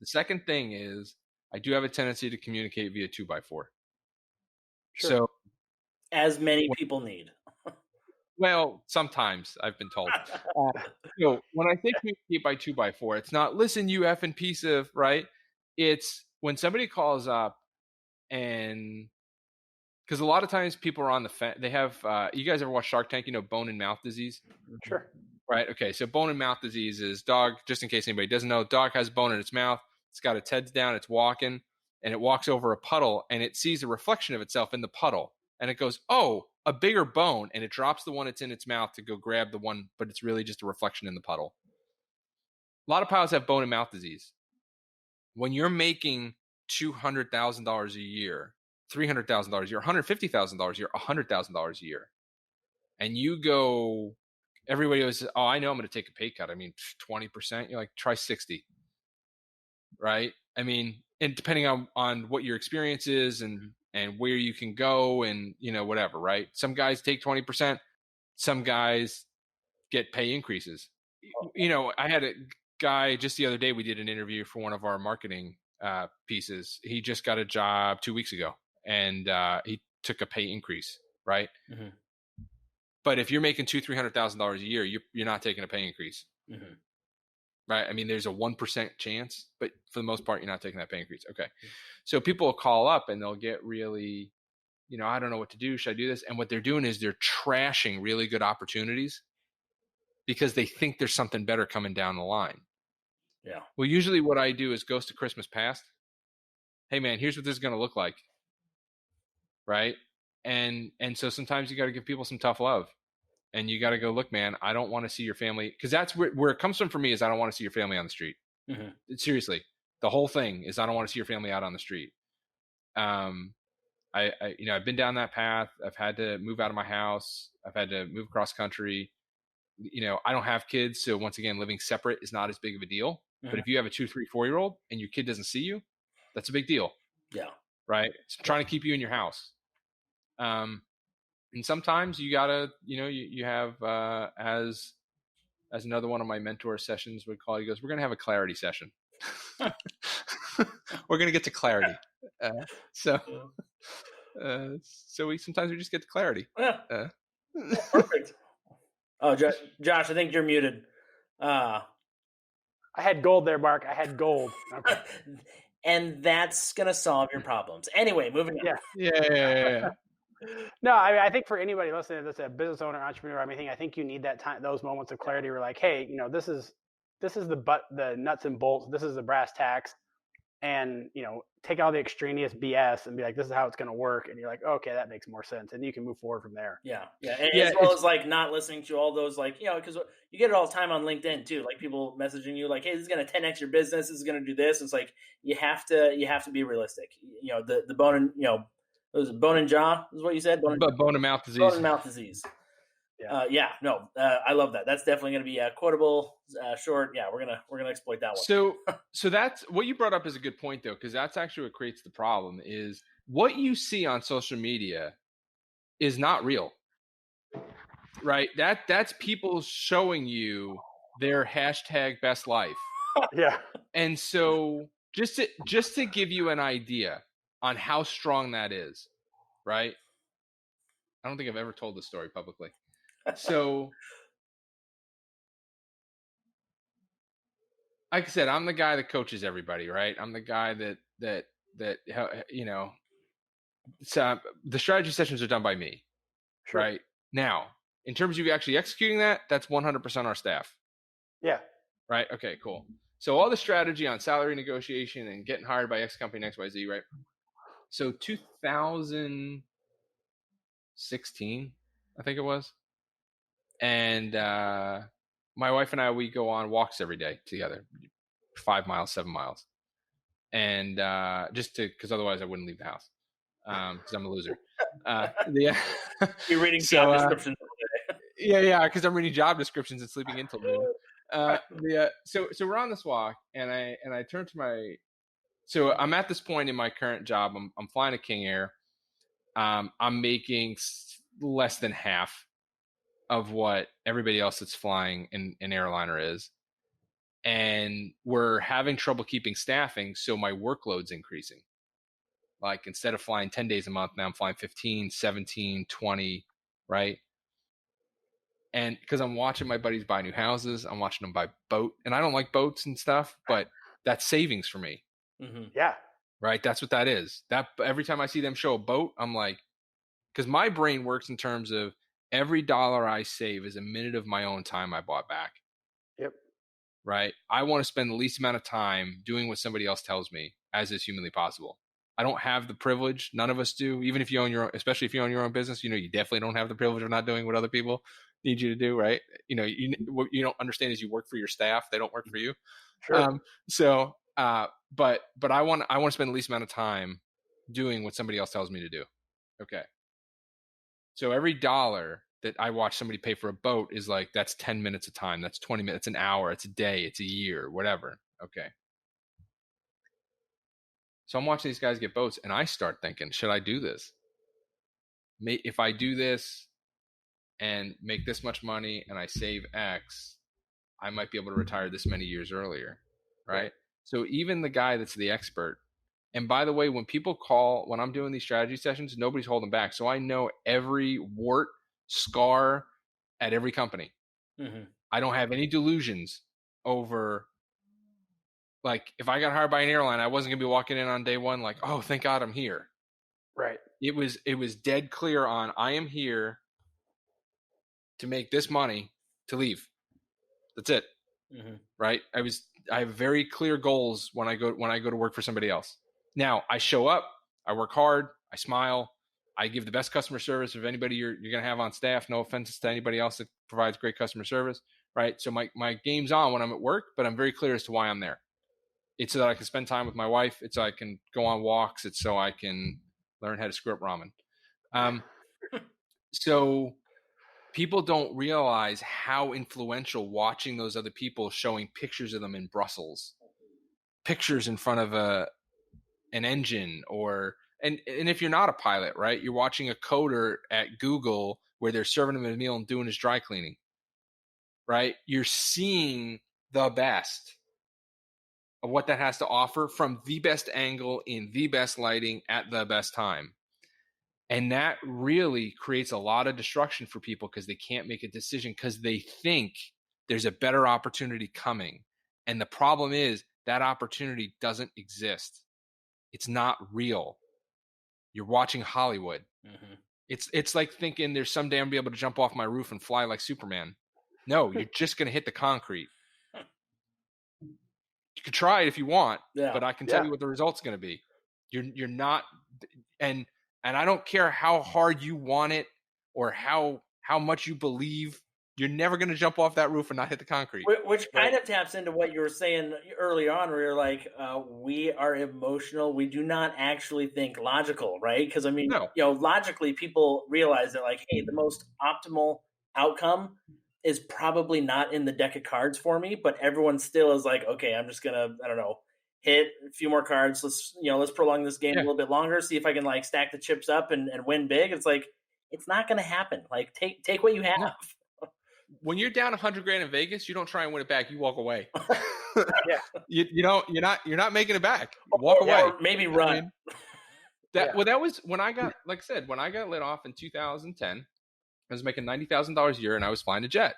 The second thing is, I do have a tendency to communicate via 2x4. Sure. So, as many people need. Well, sometimes I've been told. When I say communicate by 2x4, it's not, listen, you effing piece of, right? It's when somebody calls up and because a lot of times people are on the fence. They have, you guys ever watch Shark Tank? You know, bone and mouth disease? Sure. Right. Okay. So bone and mouth disease is dog, just in case anybody doesn't know, dog has bone in its mouth. It's got its head down. It's walking and it walks over a puddle and it sees a reflection of itself in the puddle. And it goes, oh, a bigger bone. And it drops the one that's in its mouth to go grab the one, but it's really just a reflection in the puddle. A lot of pilots have bone and mouth disease. When you're making $200,000 a year, $300,000 a year, $150,000 a year, $100,000 a year, and you go, everybody goes, oh, I know I'm going to take a pay cut. I mean, 20%, you're like, try 60, right? I mean, and depending on what your experience is and where you can go and, you know, whatever, right? Some guys take 20%. Some guys get pay increases. You know, I had a guy just the other day, we did an interview for one of our marketing pieces. He just got a job 2 weeks ago and he took a pay increase, right? Mm-hmm. But if you're making $200,000-$300,000 a year, you're not taking a pay increase, mm-hmm. right? I mean, there's a 1% chance, but for the most part, you're not taking that pay increase. Okay, mm-hmm. So people will call up and they'll get really, you know, I don't know what to do. Should I do this? And what they're doing is they're trashing really good opportunities because they think there's something better coming down the line. Yeah. Well, usually what I do is Ghost of Christmas Past. Hey man, here's what this is going to look like. Right. And so sometimes you got to give people some tough love and you got to go, look, man, I don't want to see your family. Cause that's where it comes from for me is I don't want to see your family on the street. Mm-hmm. Seriously. The whole thing is I don't want to see your family out on the street. I you know, I've been down that path. I've had to move out of my house. I've had to move across country. You know, I don't have kids. So once again, living separate is not as big of a deal. Mm-hmm. But if you have a 2, 3, 4-year-old and your kid doesn't see you, that's a big deal. Yeah. Right. It's trying to keep you in your house. And sometimes you gotta, you know, you have, as another one of my mentor sessions would call, he goes, we're going to have a clarity session. We're going to get to clarity. So we just get to clarity. Yeah. Perfect. Oh, Josh, I think you're muted. I had gold there, Mark. I had gold. Okay. And that's going to solve your problems. Anyway, moving on. Yeah. No, I think for anybody listening that's a business owner, entrepreneur, anything, I think you need that time, those moments of clarity where like, hey, you know, this is the nuts and bolts. This is the brass tacks. And, you know, take all the extraneous BS and be like, this is how it's going to work. And you're like, okay, that makes more sense. And you can move forward from there. Yeah. And as well as like not listening to all those, like, you know, because you get it all the time on LinkedIn too. Like people messaging you like, hey, this is going to 10x your business. This is going to do this. It's like, you have to be realistic. You know, the bone and, you know, was it bone and jaw is what you said? Bone and mouth disease. Bone and mouth disease. Yeah. I love that. That's definitely going to be a quotable, short. Yeah, we're gonna exploit that one. So that's what you brought up is a good point though, because that's actually what creates the problem. Is what you see on social media is not real, right? That's people showing you their hashtag best life. Yeah. And so just to give you an idea on how strong that is, right? I don't think I've ever told this story publicly. So, like I said, I'm the guy that coaches everybody, right? I'm the guy that you know. So the strategy sessions are done by me, sure. Right? Now, in terms of actually executing that, that's 100% our staff. Yeah. Right. Okay. Cool. So all the strategy on salary negotiation and getting hired by X company XYZ, right? So 2016, I think it was. And my wife and I, we go on walks every day together, 5 miles, 7 miles. And because otherwise I wouldn't leave the house because I'm a loser. You're reading job descriptions every day. Yeah, because I'm reading job descriptions and sleeping until noon. So we're on this walk, and I turn to so I'm at this point in my current job. I'm flying a King Air. I'm making less than half of what everybody else that's flying an airliner is. And we're having trouble keeping staffing. So my workload's increasing. Like instead of flying 10 days a month, now I'm flying 15, 17, 20, right? And because I'm watching my buddies buy new houses, I'm watching them buy boat. And I don't like boats and stuff, but that's savings for me. Mm-hmm. Yeah. Right. That's what that is. That every time I see them show a boat, I'm like, Because my brain works in terms of every dollar I save is a minute of my own time I bought back. Yep. Right? I want to spend the least amount of time doing what somebody else tells me as is humanly possible. I don't have the privilege. None of us do. Even if you own your own, especially if you own your own business, you definitely don't have the privilege of not doing what other people need you to do, right? What you don't understand is you work for your staff. They don't work for you. Sure. But I want to spend the least amount of time doing what somebody else tells me to do. Okay. So every dollar that I watch somebody pay for a boat is like, that's 10 minutes of time. That's 20 minutes, an hour, it's a day, it's a year, whatever. Okay. So I'm watching these guys get boats and I start thinking, should I do this? If I do this and make this much money and I save X, I might be able to retire this many years earlier. Right? So even the guy that's the expert, and by the way, when I'm doing these strategy sessions, nobody's holding back. So I know every wart, scar at every company. Mm-hmm. I don't have any delusions over, like, if I got hired by an airline, I wasn't going to be walking in on day one like, oh, thank God I'm here. Right. It was dead clear on, I am here to make this money to leave. That's it. Mm-hmm. Right? I have very clear goals when I go to work for somebody else. Now, I show up, I work hard, I smile, I give the best customer service of anybody you're going to have on staff. No offense to anybody else that provides great customer service, right? So my game's on when I'm at work, but I'm very clear as to why I'm there. It's so that I can spend time with my wife. It's so I can go on walks. It's so I can learn how to screw up ramen. So people don't realize how influential watching those other people showing pictures of them in Brussels, pictures in front of an engine, and if you're not a pilot, right, you're watching a coder at Google where they're serving him a meal and doing his dry cleaning, right? You're seeing the best of what that has to offer from the best angle in the best lighting at the best time. And that really creates a lot of destruction for people because they can't make a decision because they think there's a better opportunity coming. And the problem is that opportunity doesn't exist. It's not real. You're watching Hollywood. Mm-hmm. It's like thinking there's someday I'm going to be able to jump off my roof and fly like Superman. No, you're just going to hit the concrete. You could try it if you want, but I can tell you what the result's going to be. You're not, and I don't care how hard you want it or how much you believe, you're never going to jump off that roof and not hit the concrete. Which kind of taps into what you were saying early on, where you're like, we are emotional. We do not actually think logical, right? Because, I mean, logically, people realize that, like, hey, the most optimal outcome is probably not in the deck of cards for me, but everyone still is like, okay, I'm just going to, I don't know, hit a few more cards. Let's prolong this game a little bit longer, see if I can, like, stack the chips up and win big. It's like, it's not going to happen. Like, take what you have. No. When you're down $100,000 in Vegas, you don't try and win it back. You walk away. You're not making it back. You walk away. Or maybe run. Well, that was when I got, like I said, when I got laid off in 2010, I was making $90,000 a year and I was flying a jet.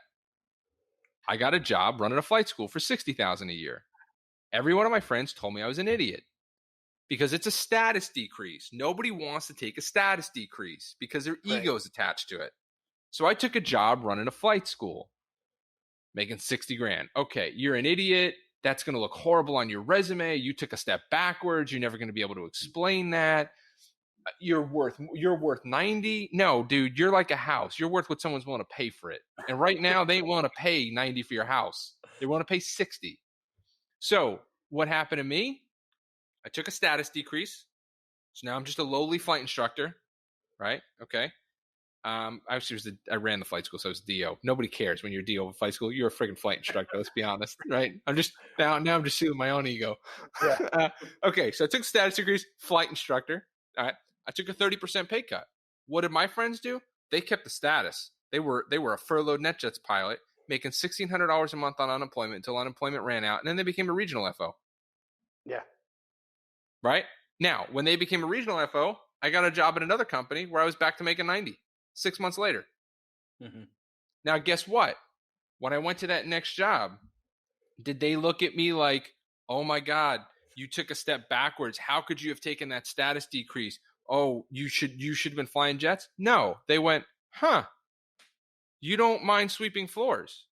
I got a job running a flight school for $60,000 a year. Every one of my friends told me I was an idiot because it's a status decrease. Nobody wants to take a status decrease because their ego's attached to it. So I took a job running a flight school, making $60,000. Okay, you're an idiot. That's going to look horrible on your resume. You took a step backwards. You're never going to be able to explain that. You're worth 90. No, dude, you're like a house. You're worth what someone's willing to pay for it. And right now they ain't willing to pay 90 for your house. They want to pay 60. So what happened to me? I took a status decrease. So now I'm just a lowly flight instructor, right? Okay. I ran the flight school, so I was DO. Nobody cares when you're DO of a flight school. You're a friggin' flight instructor. Let's be honest, right? I'm just now I'm just sealing my own ego. Yeah. Okay, so I took status degrees, flight instructor. All right, I took a 30% pay cut. What did my friends do? They kept the status. They were a furloughed NetJets pilot, making $1,600 a month on unemployment until unemployment ran out, and then they became a regional FO. Yeah. Right now, when they became a regional FO, I got a job at another company where I was back to making 90. 6 months later. Mm-hmm. Now, guess what? When I went to that next job, did they look at me like, oh my God, you took a step backwards. How could you have taken that status decrease? oh, you should have been flying jets. No, they went, huh, you don't mind sweeping floors.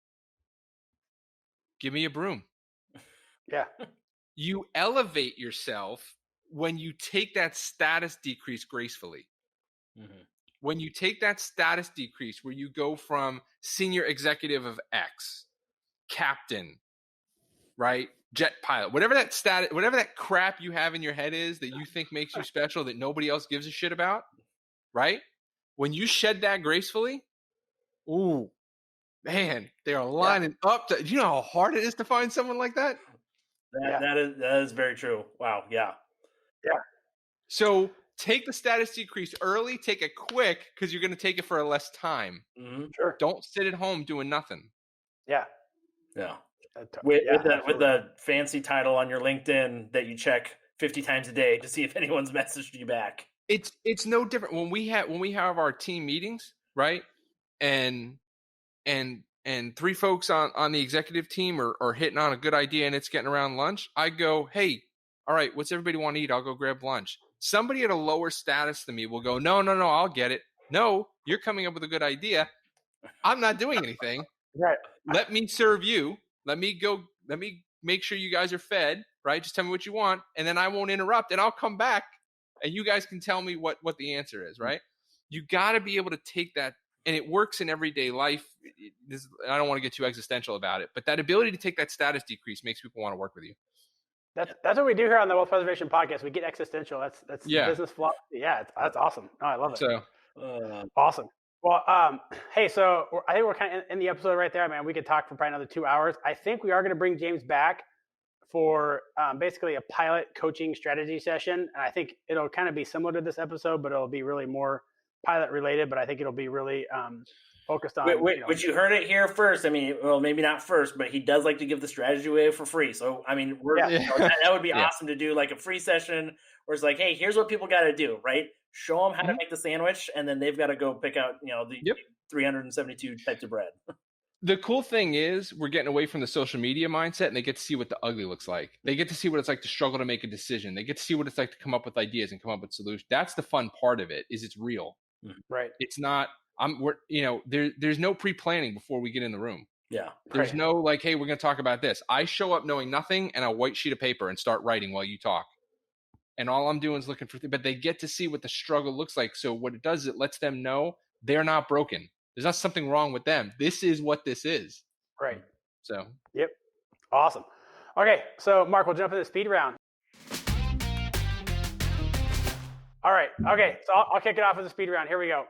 Give me a broom. Yeah. You elevate yourself when you take that status decrease gracefully. Mm-hmm. When you take that status decrease where you go from senior executive of X, captain, right? Jet pilot, whatever that status, whatever that crap you have in your head is that you think makes you special that nobody else gives a shit about, right? When you shed that gracefully, ooh, man, they are lining up to, you know how hard it is to find someone like that? That is very true. Wow. Yeah. Yeah. So take the status decrease early, take it quick, because you're going to take it for a less time. Mm-hmm. Sure. Don't sit at home doing nothing. Yeah. Yeah. With absolutely. the fancy title on your LinkedIn that you check 50 times a day to see if anyone's messaged you back. It's no different when we have our team meetings, right? And 3 folks on the executive team are hitting on a good idea and it's getting around lunch. I go, hey, all right, what's everybody want to eat? I'll go grab lunch. Somebody at a lower status than me will go, no, I'll get it. No, you're coming up with a good idea. I'm not doing anything. Right. Let me serve you. Let me make sure you guys are fed, right? Just tell me what you want, and then I won't interrupt, and I'll come back, and you guys can tell me what the answer is, right? You got to be able to take that, and it works in everyday life. I don't want to get too existential about it, but that ability to take that status decrease makes people want to work with you. That's what we do here on the Wealth Preservation Podcast. We get existential. That's business philosophy. Yeah, that's awesome. Oh, I love it. So awesome. Well, hey, so I think we're kind of in the episode right there, man. We could talk for probably another 2 hours. I think we are going to bring James back for basically a pilot coaching strategy session. And I think it'll kind of be similar to this episode, but it'll be really more pilot related. But I think it'll be really focused on. Which you heard it here first. I mean, well, maybe not first, but he does like to give the strategy away for free. So, I mean, that would be awesome to do like a free session where it's like, hey, here's what people got to do, right? Show them how to make the sandwich, and then they've got to go pick out, the 372 types of bread. The cool thing is we're getting away from the social media mindset, and they get to see what the ugly looks like. They get to see what it's like to struggle to make a decision. They get to see what it's like to come up with ideas and come up with solutions. That's the fun part of it, is it's real. Right. It's not, there's no pre-planning before we get in the room. Yeah. There's no like, hey, we're going to talk about this. I show up knowing nothing and a white sheet of paper and start writing while you talk. And all I'm doing is looking for, but they get to see what the struggle looks like. So what it does is it lets them know they're not broken. There's not something wrong with them. This is what this is. Right. So. Yep. Awesome. Okay. So Mark, we'll jump into the speed round. All right. Okay. So I'll kick it off with the speed round. Here we go.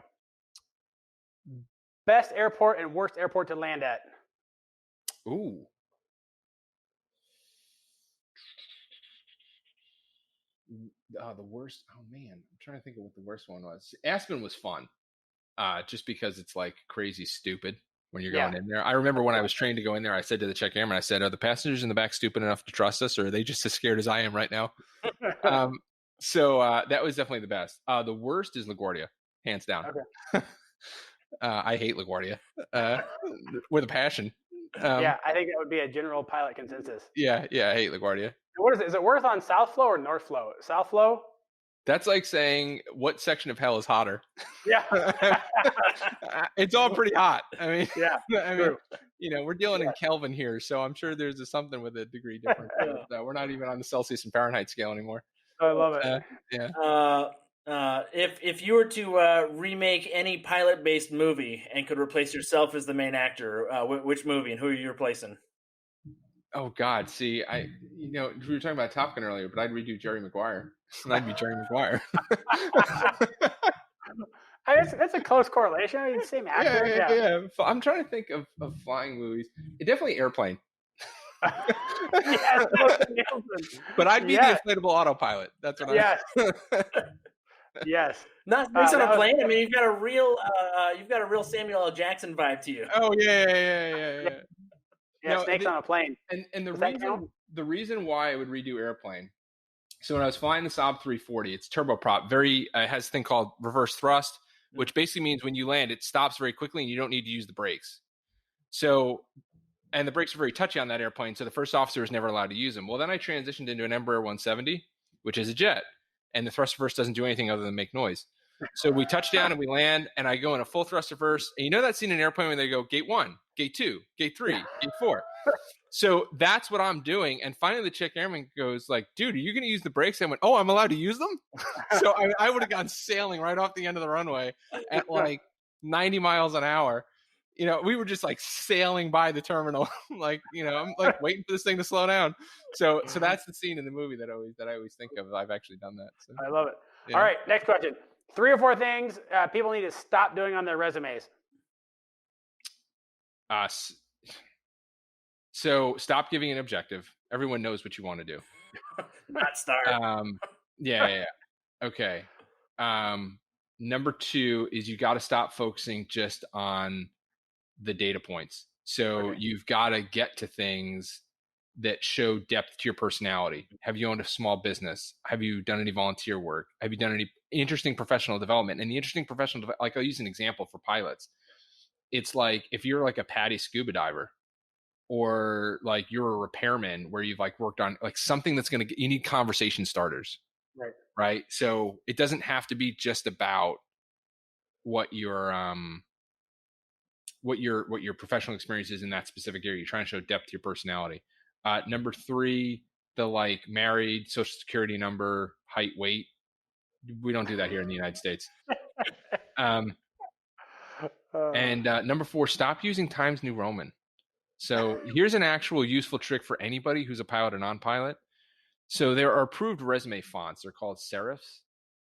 Best airport and worst airport to land at. Ooh. The worst. Oh man, I'm trying to think of what the worst one was. Aspen was fun, just because it's like crazy stupid when you're going in there. I remember when I was trained to go in there, I said to the check airman, I said, "Are the passengers in the back stupid enough to trust us, or are they just as scared as I am right now?" So that was definitely the best. The worst is LaGuardia, hands down. Okay. I hate LaGuardia with a passion. I think that would be a general pilot consensus. Yeah, I hate LaGuardia. What is it? Is it worse on South Flow or North Flow? South Flow? That's like saying what section of hell is hotter. Yeah. It's all pretty hot. I mean, true. We're dealing in Kelvin here, so I'm sure there's something with a degree difference. We're not even on the Celsius and Fahrenheit scale anymore. I love it. If you were to remake any pilot-based movie and could replace yourself as the main actor, which movie and who are you replacing? Oh God! See, we were talking about Top Gun earlier, but I'd redo Jerry Maguire, and I'd be Jerry Maguire. That's a close correlation. I mean, same actor. Yeah. I'm trying to think of flying movies. Definitely Airplane. Yes, but I'd be the inflatable autopilot. That's what Yes. Not based on a plane. I mean, you've got a real Samuel L. Jackson vibe to you. Oh yeah. Yeah, Snakes on a Plane. And the reason why I would redo Airplane. So when I was flying the Saab 340, it's turboprop. It has a thing called reverse thrust, which basically means when you land, it stops very quickly and you don't need to use the brakes. So, and the brakes are very touchy on that airplane. So the first officer was never allowed to use them. Well, then I transitioned into an Embraer 170, which is a jet. and the thrust reverse doesn't do anything other than make noise. So we touch down and we land, and I go in a full thrust reverse. And you know that scene in an airplane when they go gate 1, gate 2, gate 3, gate 4. So that's what I'm doing. And finally the chick airman goes like, dude, are you going to use the brakes? I went, oh, I'm allowed to use them? So I would have gone sailing right off the end of the runway at like 90 miles an hour. You know, we were just like sailing by the terminal. Like, you know, I'm like waiting for this thing to slow down. So that's the scene in the movie that I always think of. I've actually done that. So. I love it. Yeah. All right, next question. 3 or 4 things people need to stop doing on their resumes. So stop giving an objective. Everyone knows what you want to do. Not start. Yeah. Okay. Number 2 is you got to stop focusing just on the data points. So you've got to get to things that show depth to your personality. Have you owned a small business? Have you done any volunteer work? Have you done any interesting professional development? And the interesting professional, like I'll use an example for pilots. It's like if you're like a PADI scuba diver, or like you're a repairman where you've like worked on like something that's going to, you need conversation starters. Right. So it doesn't have to be just about what your professional experience is in that specific area. You're trying to show depth to your personality. Number 3, the like married, social security number, height, weight. We don't do that here in the United States. And number 4, stop using Times New Roman. So here's an actual useful trick for anybody who's a pilot or non-pilot. So there are approved resume fonts. They're called serifs,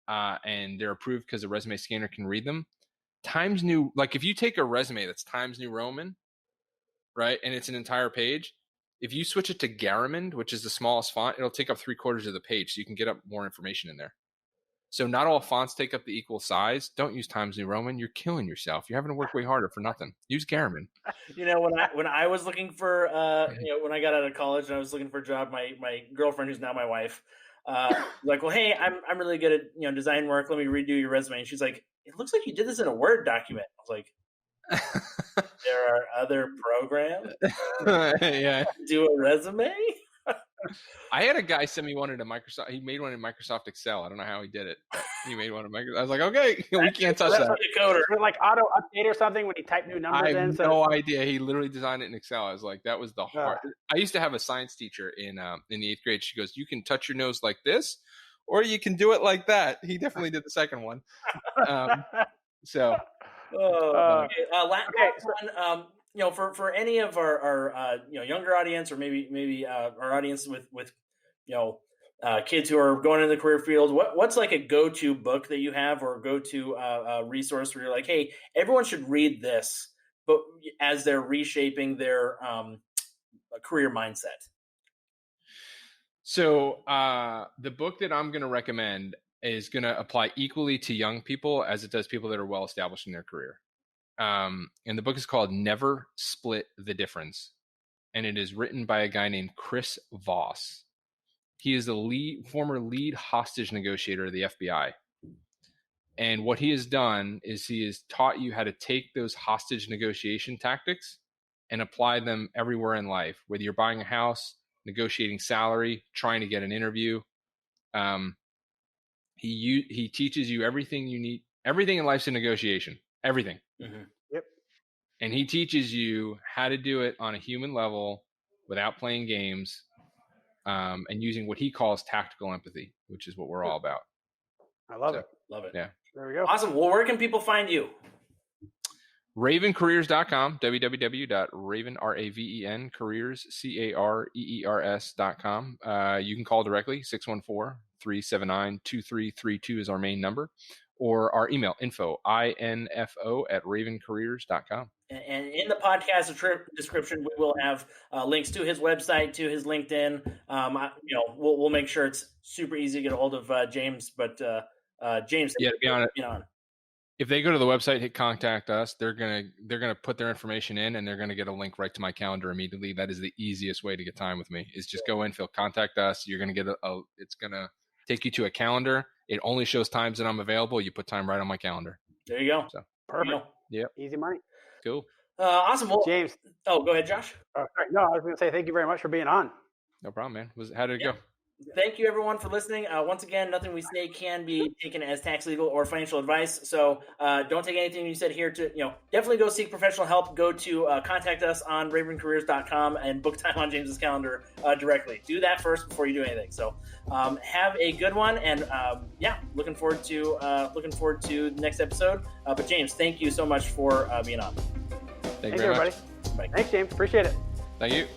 and they're approved because a resume scanner can read them. Times New, like if you take a resume that's Times New Roman, right, and it's an entire page, if you switch it to Garamond, which is the smallest font, it'll take up 3/4 of the page, so you can get up more information in there. So not all fonts take up the equal size. Don't use Times New Roman. You're killing yourself. You're having to work way harder for nothing. Use Garamond. You know, when I was looking for, when I got out of college and I was looking for a job, my girlfriend, who's now my wife, like, well, hey, I'm really good at design work. Let me redo your resume. And she's like, it looks like you did this in a Word document. I was like, there are other programs. Yeah. Do a resume. I had a guy send me one into Microsoft. He made one in Microsoft Excel. I don't know how he did it, but he made one in Microsoft. I was like, okay, we can't touch that. Coder. Like auto update or something when he typed new numbers in. I have no idea. He literally designed it in Excel. I was like, that was the hard. I used to have a science teacher in the 8th grade. She goes, you can touch your nose like this, or you can do it like that. He definitely did the second one. Last one. For any of our younger audience, or maybe our audience with kids who are going into the career field, what's like a go-to book that you have, or a go-to resource where you're like, hey, everyone should read this, but as they're reshaping their career mindset? So the book that I'm going to recommend is going to apply equally to young people as it does people that are well established in their career. And the book is called Never Split the Difference. And it is written by a guy named Chris Voss. He is the former lead hostage negotiator of the FBI. And what he has done is he has taught you how to take those hostage negotiation tactics and apply them everywhere in life, whether you're buying a house, negotiating salary, trying to get an interview. He teaches you everything you need. Everything in life's a negotiation. Everything. Mm-hmm. Yep. And he teaches you how to do it on a human level without playing games, and using what he calls tactical empathy, which is what we're all about. I love it. Love it. Yeah. There we go. Awesome. Well, where can people find you? RavenCareers.com, www.raven, careers, careers.com. You can call directly, 614-379-2332 is our main number, or our email, info@ravencareers.com. And in the podcast description, we will have links to his website, to his LinkedIn. We'll make sure it's super easy to get a hold of James. But James, yeah, to be honest, if they go to the website, hit contact us, they're gonna put their information in, and they're gonna get a link right to my calendar immediately. That is the easiest way to get time with me. Is just go in, contact us. You're gonna get it's gonna take you to a calendar. It only shows times that I'm available. You put time right on my calendar. There you go. So perfect. Yep. Easy money. Cool. Awesome. Well, James. Oh, go ahead, Josh. No, I was going to say thank you very much for being on. No problem, man. How did it go? Thank you, everyone, for listening. Once again, nothing we say can be taken as tax, legal, or financial advice. So don't take anything you said here to, definitely go seek professional help. Go to contact us on ravencareers.com and book time on James's calendar directly. Do that first before you do anything. So have a good one. And looking forward to the next episode. But James, thank you so much for being on. Thank you very everybody. much. Bye. Thanks, James. Appreciate it. Thank you.